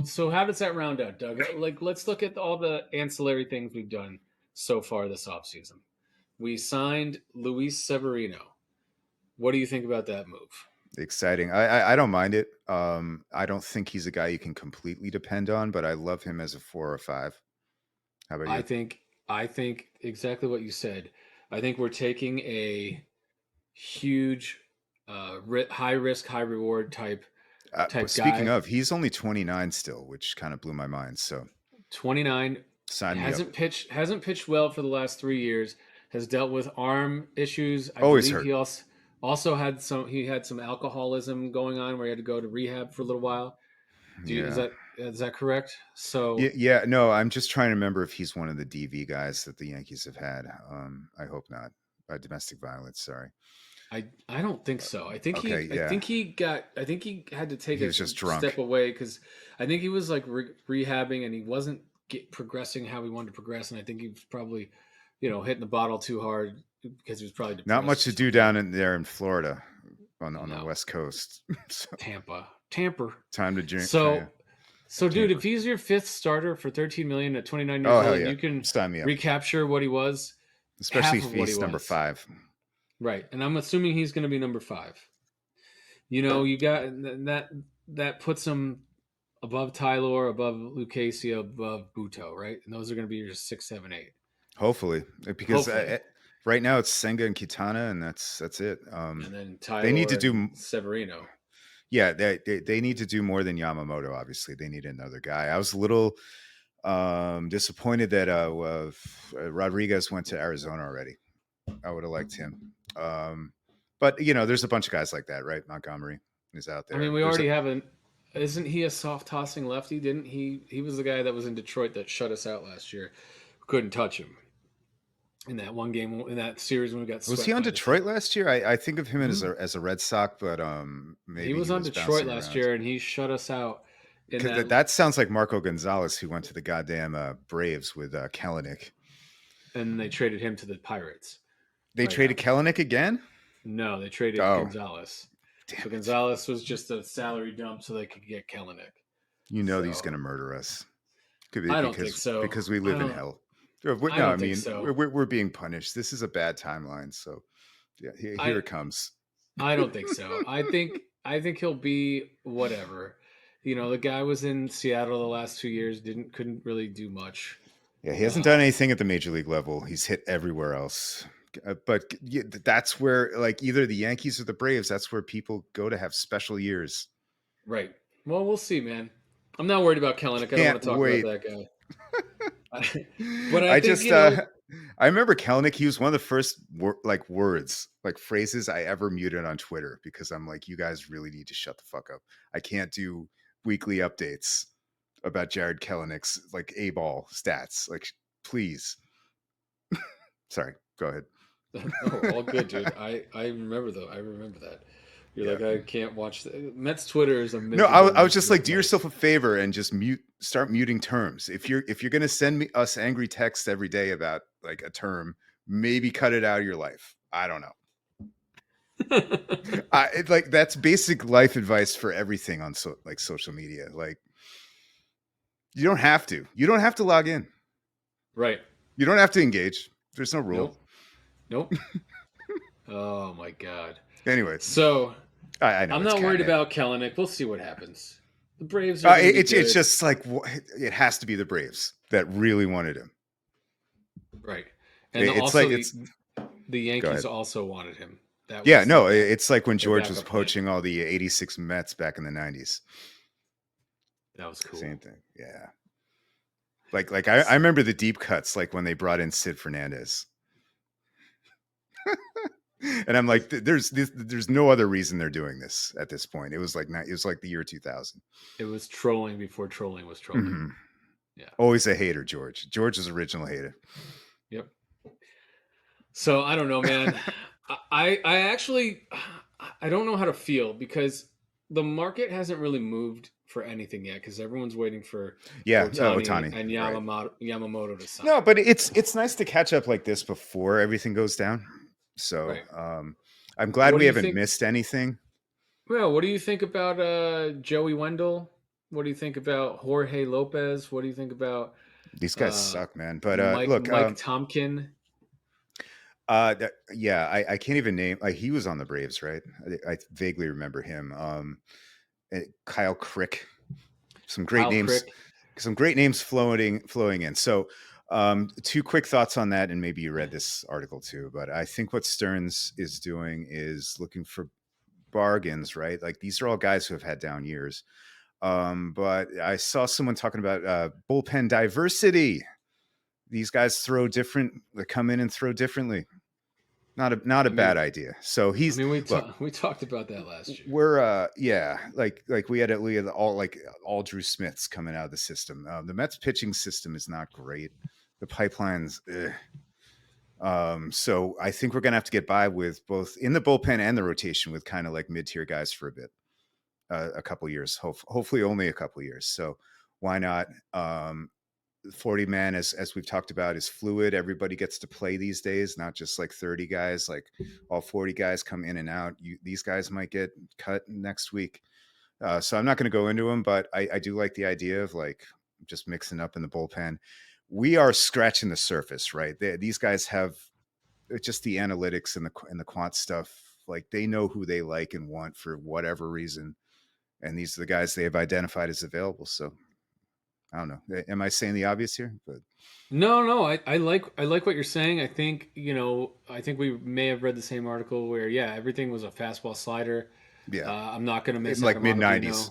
so how does that round out, Doug? Like, let's look at all the ancillary things we've done so far this offseason. We signed Luis Severino. What do you think about that move? Exciting. I don't mind it. I don't think he's a guy you can completely depend on, but I love him as a 4 or 5. How about I you? think I think exactly what you said. I think we're taking a huge high risk, high reward But type speaking guy. of, he's only 29 still, which kind of blew my mind. So 29, sign me up. hasn't pitched well for the last 3 years, has dealt with arm issues. I Always believe hurt. he also had some alcoholism going on where he had to go to rehab for a little while. Is Yeah. that correct? Yeah, So yeah, no, I'm just trying to remember if he's one of the DV guys that the Yankees have had. I hope not. Domestic violence, sorry. I don't think so. I think Okay, he I yeah. think he got I think he had to take He a was just step drunk. away because I think he was like rehabbing and he wasn't progressing how he wanted to progress, and I think he was probably hitting the bottle too hard because he was probably Not much depressed or to do something. down in there in Florida on the No, West Coast. So Tamper. time to drink. So so dude, if Tamper. he's your fifth starter for 13 million at 29 years Oh hell old, and yeah. you can Sign me up. recapture what he was, Especially half if of what he he's number was, 5. right? And I'm assuming he's going to be number five. You got that puts him above Tylor, above Lucchesi, above Buto, right? And those are going to be your 6, 7, 8. Hopefully, because Hopefully, right now it's Senga and Kitana, and that's it. and then They need to Tylor and do. Severino. Yeah, they need to do more than Yamamoto. Obviously, they need another guy. I was a little disappointed that Rodriguez went to Arizona already. I would have liked him. But there's a bunch of guys like that, right? Montgomery is out I mean, there. we There's a already have an. Isn't he a soft tossing lefty? Didn't he? He was the guy that was in Detroit that shut us out last year. Couldn't touch him in that one game in that series when we got Was he swept on by the Detroit Phillies. last year? I think of him as Mhm. a Red Sox, but He maybe was he on was Detroit bouncing last around. year, and he shut us out in Because that. that sounds like Marco Gonzalez, who went to the goddamn Braves with Kellenic. And they traded him to the Pirates They right traded after. Kellenic again. No, they traded Oh, Gonzalez. damn So it! Gonzalez was just a salary dump so they could get Kellenic. You know he's So gonna murder us. Could be I don't think so. because we I live in don't. hell. I No, I don't think mean so. we're being punished. This is a bad timeline. So yeah, here I it comes. I don't think so. I think he'll be whatever. The guy was in Seattle the last 2 years. Couldn't really do much. Yeah, he hasn't done Um, anything at the major league level. He's hit everywhere else. But that's where, like, either the Yankees or the Braves, that's where people go to have special years. right. Well, we'll see, man. I'm not worried about Kellenic. I don't Can't want to talk about wait. that guy. But I I think, just you know, I remember Kelnick. He was one of the first words, like phrases I ever muted on Twitter because I'm like, you guys really need to shut the fuck up. I can't do weekly updates about Jared Kelenick's like A ball stats. Like, please. Sorry, go ahead. no, all good, dude. I remember though. I remember that. You're Yeah. like, I can't watch Mets Twitter is a No, miserable, I was just miserable like, do yourself place. a favor and just start muting terms. If you're gonna send me us angry texts every day about like a term, maybe cut it out of your life. I don't know. Like that's basic life advice for everything on like social media. Like you don't have to. You don't have to log in. Right. You don't have to engage. There's no rule. Nope. Nope. Oh my god. Anyway, So I know I'm it's not worried catnip. about Kellenick. We'll see what happens. The Braves are going to be It's good. just like it has to be the Braves that really wanted him. Right. And It's also like it's. the Go Yankees ahead. also wanted him. That Yeah, was no, it's like when their George was backup plan. poaching all the '86 Mets back in the '90s. That was cool. Same thing. Yeah. I remember the deep cuts, like when they brought in Sid Fernandez. And I'm like, there's no other reason they're doing this at this point. It was like the year 2000. It was trolling before trolling was trolling. Hmm. Yeah. Always a hater, George. George's original hater. Yep. So I don't know, man. I actually I don't know how to feel because the market hasn't really moved for anything yet because everyone's waiting for Yeah, Otani Otani, and right? Yamamoto to sign. No, but it's nice to catch up like this before everything goes down. So Right. I'm glad What we do you haven't think? missed anything. Well, what do you think about Joey Wendell? What do you think about Jorge Lopez? What do you think about These guys uh, suck, man. But look, Mike Tompkin? yeah, I can't even name. Like he was on the Braves, right? I vaguely remember him. Kyle Crick, some great Kyle names, Crick? flowing in. So, two quick thoughts on that, and maybe you read this article too. But I think what Stearns is doing is looking for bargains, right? Like these are all guys who have had down years. But I saw someone talking about bullpen diversity. These guys throw different. They come in and throw differently. Not a I mean, bad idea. So he's look. we talked about that last year. We're yeah, like we had all Drew Smiths coming out of the system. The Mets pitching system is not great. The pipelines, so I think we're gonna have to get by with both in the bullpen and the rotation with kind of like mid tier guys for a bit, a couple years. Hopefully, only a couple years. So why not? 40 man, as we've talked about, is fluid. Everybody gets to play these days, not just like 30 guys. Like all 40 guys come in and out. These guys might get cut next week. So I'm not going to go into them, but I do like the idea of like just mixing up in the bullpen. We are scratching the surface, right? These guys have just the analytics and the quant stuff. Like they know who they like and want for whatever reason, and these are the guys they have identified as available. So I don't know. Am I saying the obvious here? But No, no, I like what you're saying. I think, I think we may have read the same article where, yeah, everything was a fastball slider. yeah, I'm not going to in miss like Adam mid '90s, Ottavino. like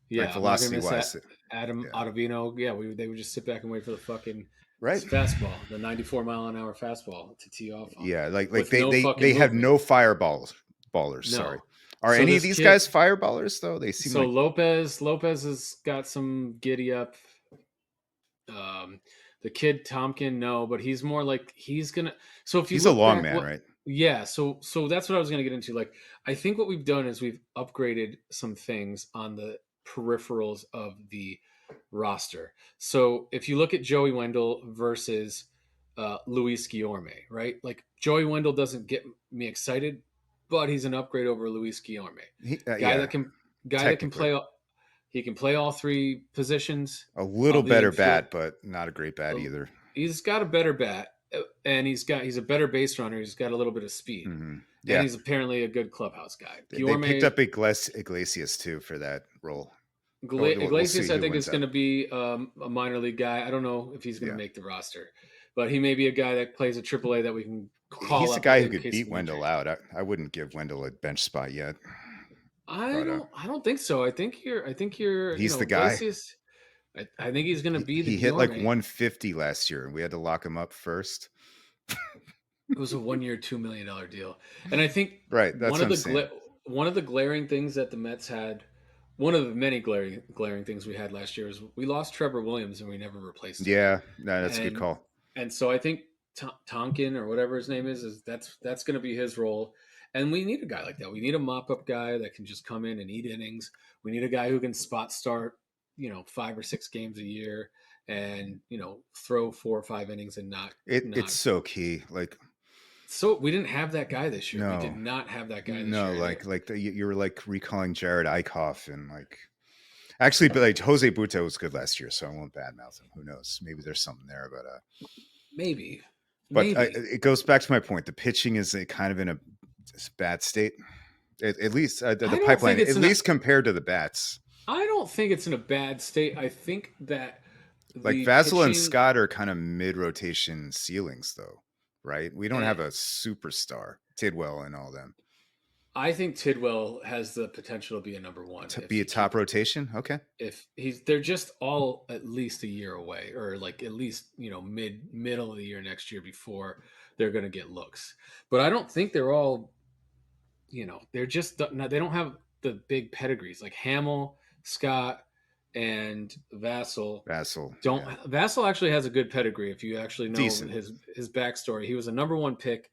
Yeah, I'm not going to velocity miss wise. Adam Yeah, Ottavino. Yeah, they would just sit back and wait for the fucking right. fastball, the 94 mile an hour fastball to tee off on Yeah, like with no fucking they have movement. no fireballs ballers. Sorry, No. are So any of this these kid, guys fireballers though? They seem so like Lopez has got some giddy up. Um, the kid Tompkin, no, but he's more like he's gonna. So if you he's a look long back, man, right? yeah. So that's what I was gonna get into. Like, I think what we've done is we've upgraded some things on the peripherals of the roster. So if you look at Joey Wendell versus Luis Guillorme, right? Like Joey Wendell doesn't get me excited, but he's an upgrade over Luis Guillorme. Guy Yeah, that can guy that can technically play. He can play all three positions a little of the better infield. bat, but not a great bat either. He's got a better bat, and he's a better base runner. He's got a little bit of speed, and Yeah, he's apparently a good clubhouse guy. they picked Guillorme up Iglesias too for that role. We'll Iglesias, see I who think, wins is going out. to be a minor league guy. I don't know if he's going to Yeah, make the roster, but he may be a guy that plays at AAA that we can call he's the up guy who in could case beat of Wendell injury. out. I wouldn't give Wendell a bench spot yet, but I don't think so. I think you're he's the guy. Iglesias. I think he's going to be the He hit like Dior. 150 last year, and we had to lock him up first. It was a 1 year, $2 million deal, and I think Right, that's what I'm saying. one of the glaring things that the Mets had, one of the many glaring things we had last year is we lost Trevor Williams and we never replaced him, Yeah, no, that's a good and call. so I think Tonkin or whatever his name is that's going to be his role, and we need a guy like that. We need a mop up guy that can just come in and eat innings. We need a guy who can spot start, 5 or 6 games a year, and throw 4 or 5 innings and It's not so key. Like, so we didn't have that guy this year. We did no, not have that guy this no, year. And it, you were like recalling Jared Eichhoff and like actually, but like Jose Buto was good last year, so I won't badmouth him. Who knows? Maybe there's something there, maybe, but maybe. it goes back to my point. The pitching is kind of in a bad state. At least the I don't think pipeline, it's at in a. least compared to the bats. I don't think it's in a bad state. I think that Like the Vasil and pitching. Scott are kind of mid rotation ceilings, though, right? We don't eh, have a superstar, Tidwell and all them, I think Tidwell has the potential to be a number one to if be a he top keep rotation. Okay, if he's. They're just all at least a year away, or like at least middle of the year next year before they're going to get looks. But I don't think they're all. They're just they don't have the big pedigrees like Hamill, Scott, and Vassell. Vasil, Don't yeah, Vassell actually has a good pedigree if you actually know decent. his backstory. He was a number one pick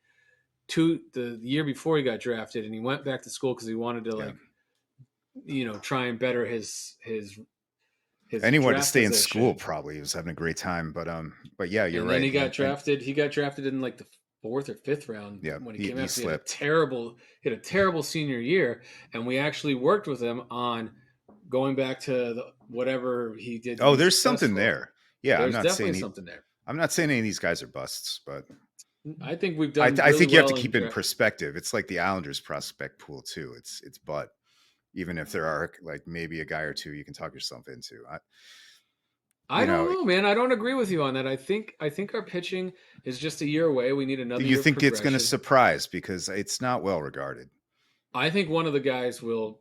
the year before he got drafted, and he went back to school because he wanted to Yeah, try and better his and he wanted to draft stay in school. position. Probably he was having a great time, but yeah, you're And then right. he got And drafted. He got drafted in like the fourth or fifth round yeah, when he came he out. So he had a slipped. terrible senior year, and we actually worked with him on going back to whatever he did to Oh, be there's something successful. there. Yeah, There's definitely something there. I'm not saying any of these guys are busts, but I think we've done I really think you have to well in keep it in draft. perspective. It's like the Islanders prospect pool too. It's but even if there are like maybe a guy or two you can talk yourself into. I You don't know, know, man. I don't agree with you on that. I think our pitching is just a year away. We need do another you year of think it's going to progression. surprise because it's not well regarded? I think one of the guys will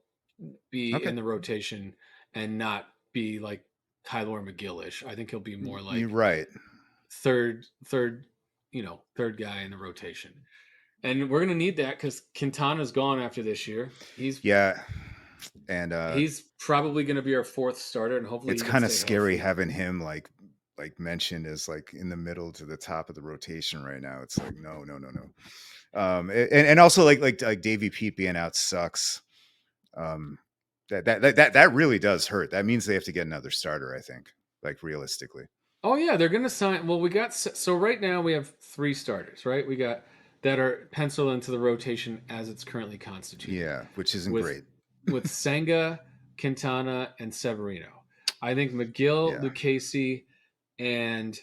be Okay, in the rotation and not be like Tyler McGillish. I think he'll be more you're like right. third guy in the rotation. And we're gonna need that because Quintana's gone after this year. Yeah, and He's probably gonna be our fourth starter, and hopefully it's he can kind of stay scary healthy. having him like mentioned as like in the middle to the top of the rotation right now. It's like no, no, no, no. And also like Davy Pete being out sucks. Um, that really does hurt. That means they have to get another starter. I think, like realistically. Oh yeah, they're gonna sign. Well, we got so right now we have three starters, right? We got that are penciled into the rotation as it's currently constituted Yeah, which isn't with great. Senga, Quintana, and Severino. I think McGill, Yeah, Lucchesi, and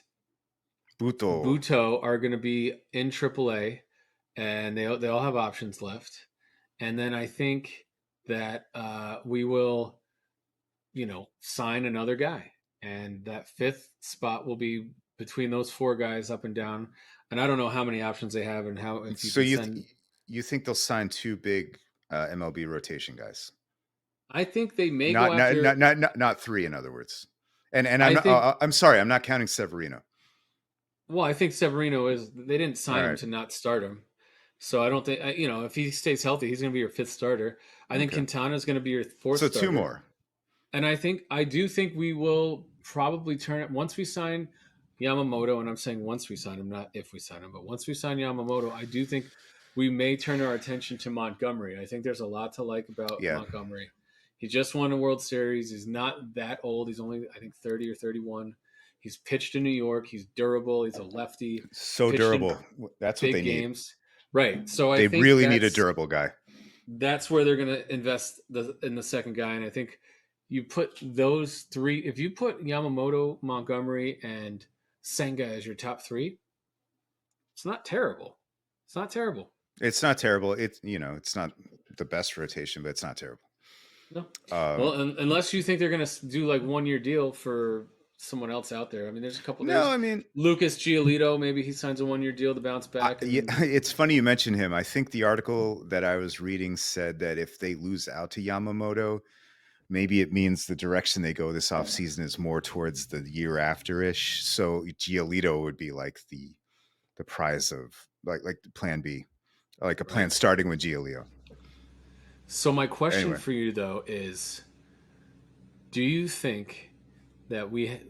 Buto. Buto are going to be in AAA, and they all have options left. And then I think that we will, sign another guy, and that fifth spot will be between those four guys up and down. And I don't know how many options they have, and how if you So can send. you think they'll sign two big MLB rotation guys? I think they may go Not after. not three, in other words. And I'm I not. think. I'm sorry. I'm not counting Severino. Well, I think Severino is. They didn't All sign him right. to not start him, so I don't think if he stays healthy, he's going to be your fifth starter. I think Okay. Quintana is going to be your fourth So two starter. more. And I do think we will probably turn it once we sign Yamamoto, and I'm saying once we sign him, not if we sign him, but once we sign Yamamoto, I do think we may turn our attention to Montgomery. I think there's a lot to like about Yeah. Montgomery. He just won a World Series. He's not that old. He's only I think 30 or 31. He's pitched in New York. He's durable. He's a lefty. So Pitched in durable. That's what they big need. games. Right. So I They think really need a durable guy. that's where they're going to invest in the second guy. And I think you put those three, if you put Yamamoto, Montgomery, and Senga as your top three, it's not terrible. It's not terrible. It's not terrible. It's not the best rotation, but it's not terrible. No. Um, Well, unless you think they're going to do like 1 year deal for someone else out there. I mean, there's a couple, no, there's I mean, Lucas Giolito. Maybe he signs a 1 year deal to bounce back. yeah, And it's funny you mentioned him. I think the article that I was reading said that if they lose out to Yamamoto, maybe it means the direction they go this offseason is more towards the year after ish. So Giolito would be like the prize of like the plan B, like a plan Right. starting with Giolito. So my question Anyway. for you though is, do you think that we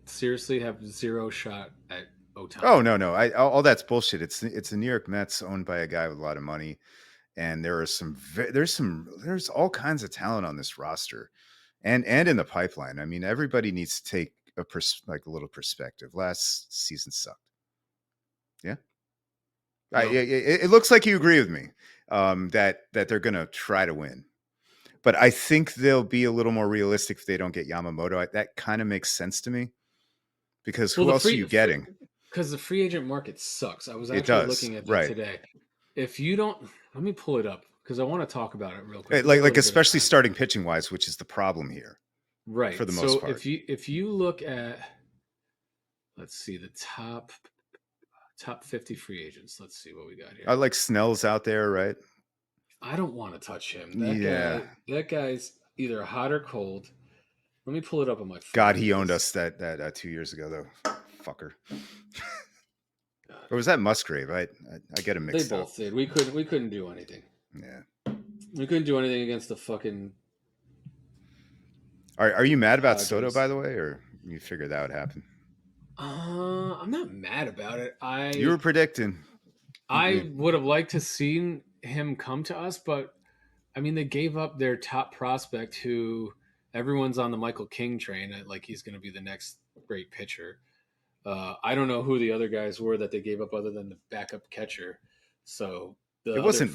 seriously have zero shot at Oh Otani? no. All that's bullshit. It's the New York Mets owned by a guy with a lot of money, and there are there's all kinds of talent on this roster, and in the pipeline. I mean, everybody needs to take like a little perspective. Last season sucked. Yeah, No. it looks like you agree with me, that they're gonna try to win. But I think they'll be a little more realistic if they don't get Yamamoto. That kind of makes sense to me because Well, who else are you getting? because the free agent market sucks. I was It actually does, looking at that right? today. If you don't, let me pull it up because I want to talk about it real quick. We got a Like little bit of especially time. starting pitching wise, which is the problem here for Right. the most So part. if you look at, let's see, the top 50 free agents. Let's see what we got I here. like Snell's out there, right? I don't want to touch him. Yeah. That guy's either hot or cold. Let me pull it up on my God, phone he owned because us that 2 years ago, though. Fucker. God, Or was that Musgrave? I get him they mixed up. both did. We couldn't do anything. Yeah. We couldn't do anything against the fucking Are you mad about Soto, Padres. by the way, or you figured that would happen? I'm not mad about it. You were predicting. I would have liked to seen him come to us, but I mean they gave up their top prospect who everyone's on the Michael King train, like he's going to be the next great pitcher. I don't know who the other guys were that they gave up other than the backup catcher. So It the other, wasn't.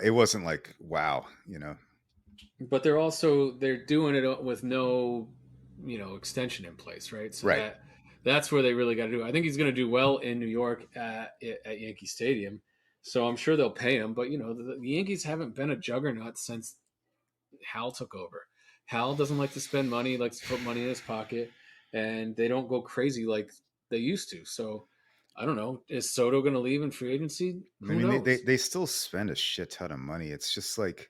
It wasn't like wow. You know. but they're doing it with no, extension in place, right? So Right. that's where they really got to do. I think he's going to do well in New York at Yankee Stadium. So I'm sure they'll pay him. But the Yankees haven't been a juggernaut since Hal took over. Hal doesn't like to spend money; he likes to put money in his pocket, and they don't go crazy like they used to. So I don't know. Is Soto going to leave in free agency? I Who mean, knows? they still spend a shit ton of money. It's just like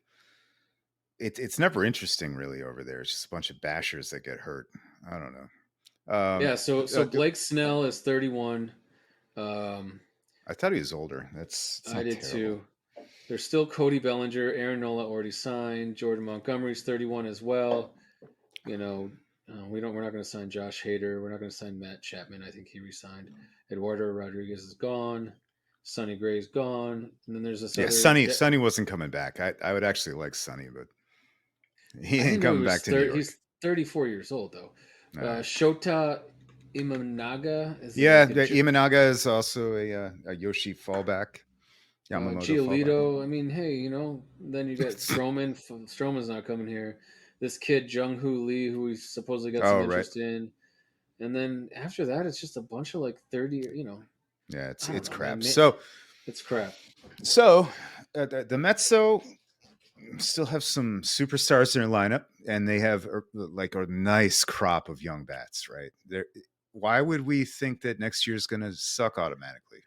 it's never interesting really over there. It's just a bunch of bashers that get hurt. I don't know. Yeah. So Blake Snell is 31. Um, I thought he was older. It's I not did terrible. too. There's still Cody Bellinger. Aaron Nola already signed. Jordan Montgomery's 31 as well. You know, we're not going to sign Josh Hader. We're not going to sign Matt Chapman. I think he resigned. Eduardo Rodriguez is gone. Sonny Gray's gone. And then there's this Yeah, other. Sonny wasn't coming back. I would actually like Sonny, but he I ain't didn't know he coming was back to New 30. York. He's 34 years old though. All right. Shota Imanaga is Yeah, like a the Imanaga is also a Yoshi fallback. Yamamoto fallback. Giolito. I mean, hey, then you get Stroman. Stroman's not coming here. This kid Jung Hoo Lee, who we supposedly got some Oh, right. interest in, and then after that, it's just a bunch of like 30. Yeah, I don't it's know, man. crap. It's crap. So the Mets still have some superstars in their lineup, and they have like a nice crop of young bats. Right there. Why would we think that next year is going to suck automatically?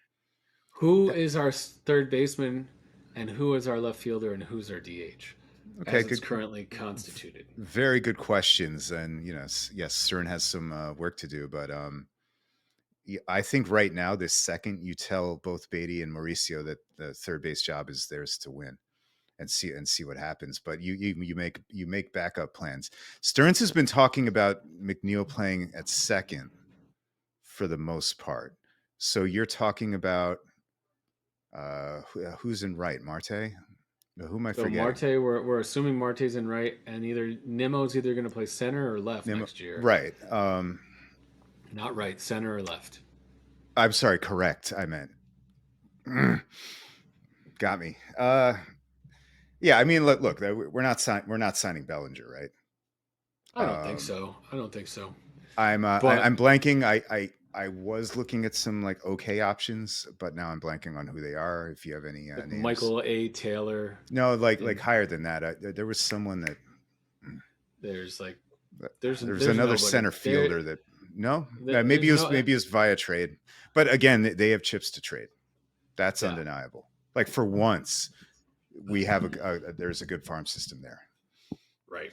Who That, is our third baseman, and who is our left fielder, and who's our DH, okay, as it's good. currently constituted? Very good questions, and yes, Stern has some work to do, but yeah, I think right now, this second, you tell both Beatty and Mauricio that the third base job is theirs to win, and see what happens. But you make backup plans. Stearns has been talking about McNeil playing at second for the most part. So you're talking about who's in right, Marte? Who am I So forgetting? Marte, we're assuming Marte's in right, and Nimmo's either going to play center or left next year. Right. Not right, center or left. I'm sorry. Correct. I meant. Got me. Yeah, I mean, look, we're not signing Bellinger, right? I don't think so. I don't think so. I'm But blanking. I was looking at some like okay options, but now I'm blanking on who they are. If you have any like names, Michael A. Taylor, no, like in higher than that. There was someone that there's like uh, there was there's another nobody center there. fielder that no, There's no maybe it was via trade, but again, they have chips to trade. That's yeah. undeniable. Like for once, we have there's a good farm system there. Right.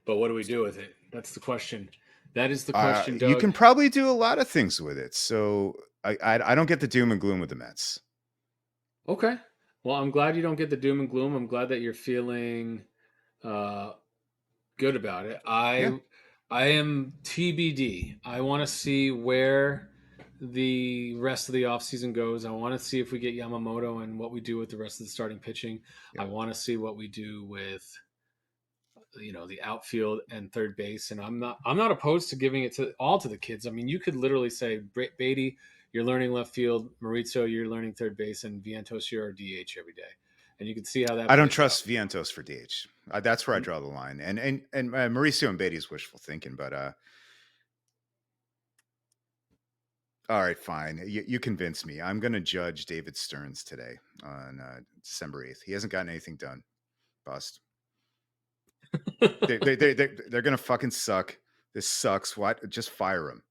But what do we do with it? That's the question. That is the question, You Doug. can probably do a lot of things with it. So I don't get the doom and gloom with the Mets. Okay. Well, I'm glad you don't get the doom and gloom. I'm glad that you're feeling uh, good about it. Yeah. I am TBD. I want to see where the rest of the offseason goes. I want to see if we get Yamamoto and what we do with the rest of the starting pitching. I Yep. want to see what we do with the outfield and third base. And I'm not opposed to giving it to all to the kids. I mean, you could literally say Beatty, you're learning left field, Mauricio, you're learning third base, and Vientos, you're our DH every day, and you can see how that I don't plays out. trust Vientos for DH. That's where I draw the line. And Mauricio and Beatty's wishful thinking, but all right, fine. You convinced me. I'm going to judge David Stearns today on December 8th. He hasn't gotten anything done. Bust. They're going to fucking suck. This sucks. What? Just fire him.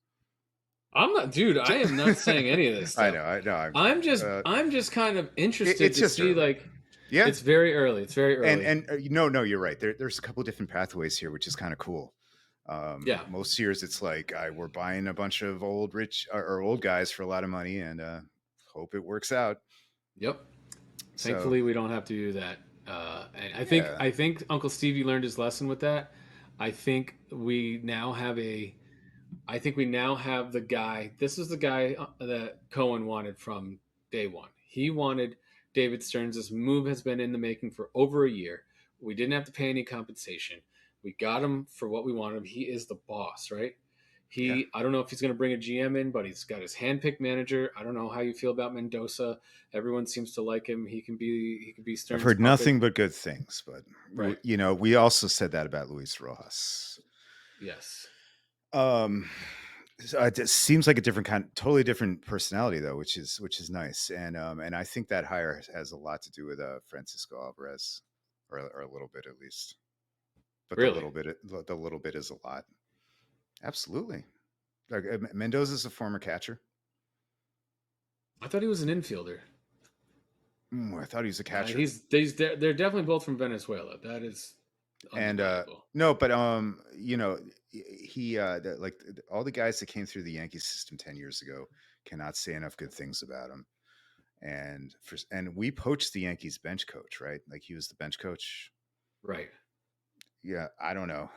I'm not, dude. I am not saying any of this I stuff. know. I know. I'm just kind of interested It's to just see early. like Yeah. it's very early. It's very early. And no, you're right. There's a couple different pathways here, which is kind of cool. Yeah. Most years it's like we're buying a bunch of old rich or old guys for a lot of money and hope it works out. Yep. So Thankfully, we don't have to do that. And I think yeah, I think Uncle Stevie learned his lesson with that. I think we now have the guy. This is the guy that Cohen wanted from day one. He wanted David Stearns. This move has been in the making for over a year. We didn't have to pay any compensation. We got him for what we wanted him. He is the boss, right? yeah. I don't know if he's going to bring a GM in, but he's got his handpicked manager. I don't know how you feel about Mendoza. Everyone seems to like him. He could be I've Stearns' heard puppet. nothing but good things, but Right. we also said that about Luis Rojas. Yes. Um, it seems like a different kind, totally different personality though, which is nice, and I think that hire has a lot to do with Francisco Alvarez, or a little bit at least, but Really? the little bit is a lot. Absolutely. Like Mendoza's a former catcher. I thought he was an infielder. I thought he was a catcher. They're definitely both from Venezuela. That is And undeniable. no, but all the guys that came through the Yankee system 10 years ago cannot say enough good things about him. And we poached the Yankees bench coach, right? Like he was the bench coach. Right. Yeah, I don't know.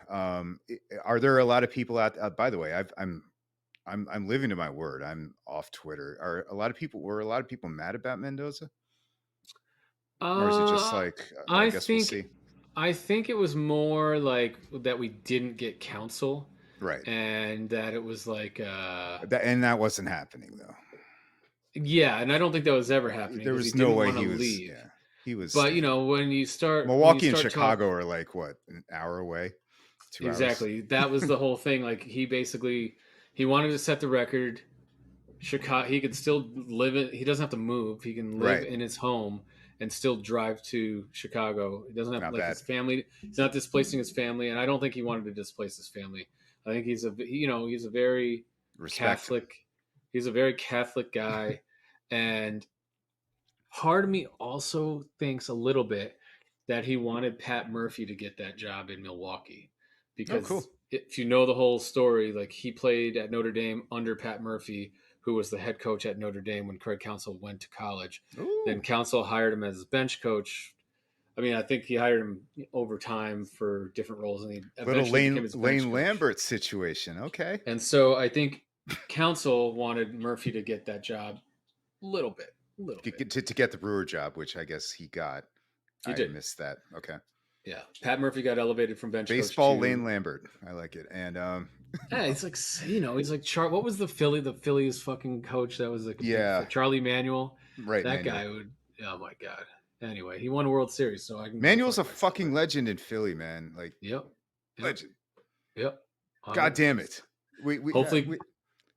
Are there a lot of people out? By the way, I'm living to my word. I'm off Twitter. Were a lot of people mad about Mendoza, or is it just Uh, like I I guess we'll think see? I think it was more like that we didn't get counsel, Right. and that it was like, That wasn't happening though. yeah, and I don't think that was ever happening There because he was no didn't way want to he was. leave. Yeah, he was But staying. when you Milwaukee and start talk Chicago are like what, an hour away, 2 hours. exactly, that was the whole thing. Like he wanted to set the record. Chicago, he could still live it. He doesn't have to move. He can live Right. in his home and still drive to Chicago. He doesn't have Not like bad. his family. He's not displacing his family, and I don't think he wanted to displace his family. I think he's a very Respect. Catholic. He's a very Catholic guy, and part of me also thinks a little bit that he wanted Pat Murphy to get that job in Milwaukee Oh, cool. because if you know the whole story, like he played at Notre Dame under Pat Murphy, who was the head coach at Notre Dame when Craig Counsell went to college. Then Ooh, Counsell hired him as his bench coach. I mean, I think he hired him over time for different roles, and he little eventually became his bench Lane coach. Lambert situation. Okay. And so I think Counsell wanted Murphy to get that job a little bit. To get the Brewer job, which I guess he got. He I did. missed that. Okay. Yeah, Pat Murphy got elevated from bench coach Baseball to. Lane Lambert. I like it. And Yeah, he's like he's like What was the Phillies fucking coach that was like a big yeah, Charlie Manuel? right, That Manuel. guy would. Oh my god. Anyway, he won a World Series, so I can go Manuel's fuck a myself. fucking legend in Philly, man. Like Yep. Yep. legend. Yep. God damn 100%. it. We we uh, Hopefully, we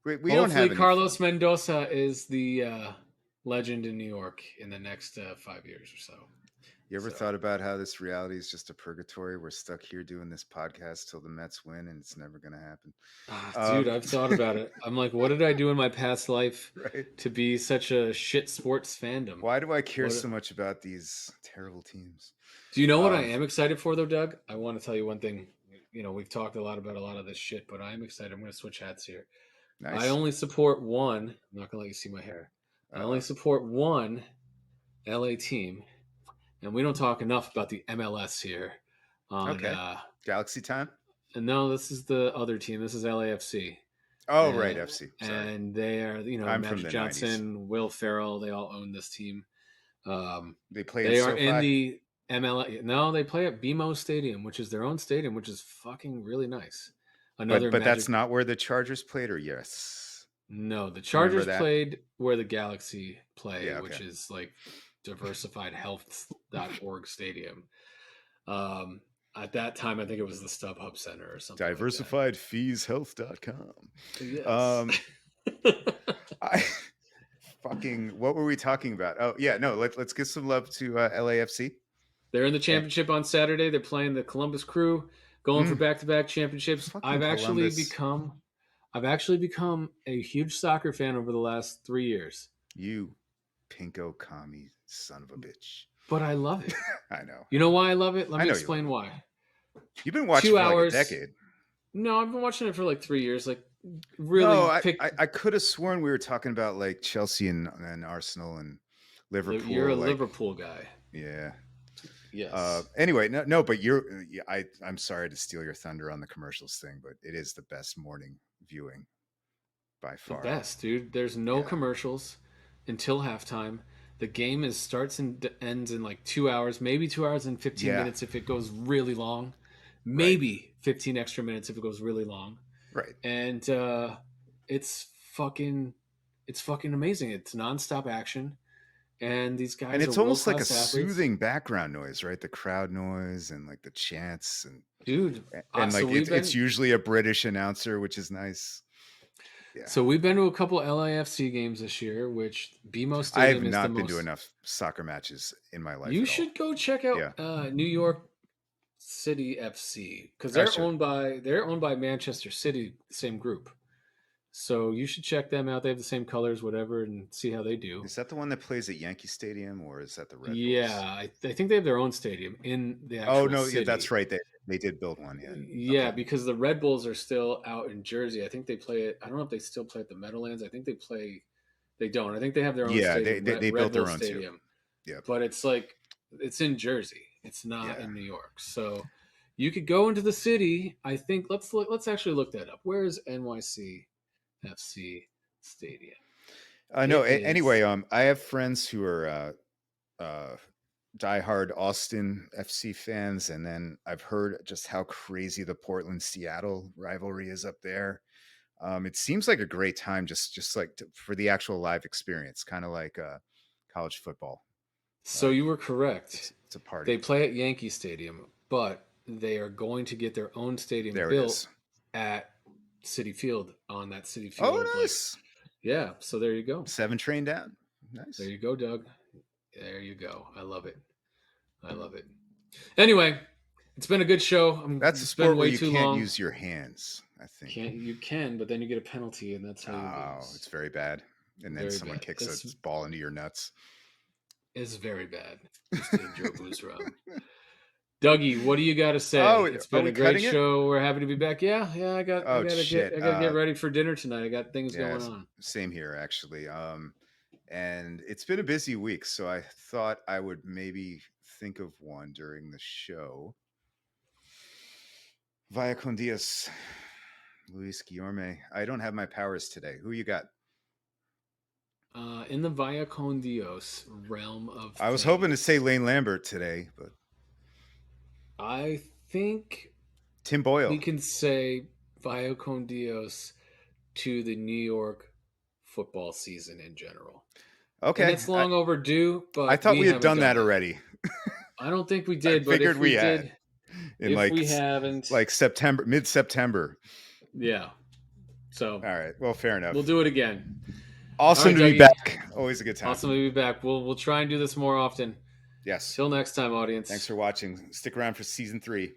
we don't hopefully have any fun. Carlos Mendoza is the legend in New York in the next 5 years or so. You ever So, thought about how this reality is just a purgatory? We're stuck here doing this podcast till the Mets win, and it's never going to happen. dude, I've thought about it. I'm like, what did I do in my past life Right? to be such a shit sports fandom? Why do I care What so much about these terrible teams? do you know what I Um, am excited for though, Doug? I want to tell you one thing. we've talked a lot about a lot of this shit, but I'm excited. I'm going to switch hats here. I Nice. only support one. I'm not going to let you see my hair. I only support one LA team, and we don't talk enough about the MLS here. On Okay. Galaxy time. and no, this is the other team. This is LAFC, Oh, right. and FC. Sorry. and they are I'm from Magic the 90s. Johnson, Will Ferrell. They all own this team. They play in They are in SoFi. the MLS. No, they play at BMO Stadium, which is their own stadium, which is fucking really nice. Another But Magic. that's not where the Chargers played, or yes? No, the Remember Chargers that? played where the Galaxy play, Yeah, which okay. is like diversifiedhealth.org stadium. At that time, I think it was the StubHub Center or something like that. Diversifiedfeeshealth.com. Yes. I fucking, what were we talking about? Oh, yeah, no, let's give some love to LAFC. They're in the Yeah. championship on Saturday. They're playing the Columbus Crew, going for back-to-back championships. Fucking I've actually Columbus. become a huge soccer fan over the last 3 years. You pinko commie son of a bitch. But I love it. I know. You know why I love it? Let I me know you explain love it. why. You've been watching 2 for like a hours. decade. No, I've been watching it for like 3 years. Like, really No, pick. I could have sworn we were talking about like Chelsea and Arsenal and Liverpool. You're a like, Liverpool guy. Yeah. Yes. Anyway, no, but I'm sorry to steal your thunder on the commercials thing, but it is the best morning viewing by The far. best, dude. There's no commercials until halftime. The game starts and ends in like 2 hours, maybe 2 hours and 15 minutes if it goes really long. Maybe 15 extra minutes if it goes really long. Right. And it's fucking amazing. It's nonstop action. And these guys And it's are almost like a world-class athletes. soothing background noise, right? The crowd noise and like the chants and dude. and like So it's usually a British announcer, which is nice. Yeah. So we've been to a couple LAFC games this year, which BMO I have Stadium is the not been to most. enough soccer matches in my life You at all. should go check out Yeah. New York City FC because I they're should. owned by Manchester City, same group. So you should check them out. They have the same colors, whatever, and see how they do. Is that the one that plays at Yankee Stadium, or is that the Red Bulls? Yeah, I think they have their own stadium in the actual Oh no, city. yeah, that's right. They did build one. Yeah. Yeah, Okay. because the Red Bulls are still out in Jersey. I think they play it. I don't know if they still play at the Meadowlands. I think they play. They don't. I think they have their own stadium. they Red built Bull their own Stadium. too. Yeah. But it's like it's in Jersey. It's not in New York. So you could go into the city. I think let's actually look that up. Where is NYC FC Stadium? No. Anyway, I have friends who are diehard Austin FC fans, and then I've heard just how crazy the Portland Seattle rivalry is up there. It seems like a great time, just like for the actual live experience, kind of like college football. So you were correct. It's a party. They play at Yankee Stadium, but they are going to get their own stadium built at Citi Field on that Citi Field. Oh, nice. Yeah, so there you go. 7 train down. Nice. There you go, Doug. There you go. I love it. I love it. Anyway, it's been a good show. That's a sport where you can't use your hands, I think. You can, but then you get a penalty, and that's how you lose. It's very bad. And then someone kicks a ball into your nuts. It's very bad. Just to Joe Booze Rob. Dougie, what do you got to say? It's been a great show. We're happy to be back. Yeah. I gotta get ready for dinner tonight. I got things going on. Same here, actually. And it's been a busy week, so I thought I would maybe think of one during the show. Vaya con Dios, Luis Guillorme. I don't have my powers today. Who you got? In the Vaya con Dios realm of I was hoping to say Lane Lambert today, but I think Tim Boyle. We can say Vaya con Dios to the New York football season in general. Okay. And it's long overdue, but I thought we had done that already. I don't think we did, but if we did, in we haven't, like September, mid-September. Yeah. So all right. Well, fair enough. We'll do it again. Awesome to be back. Always a good time. Awesome to be back. We'll try and do this more often. Yes. Till next time, audience. Thanks for watching. Stick around for season 3.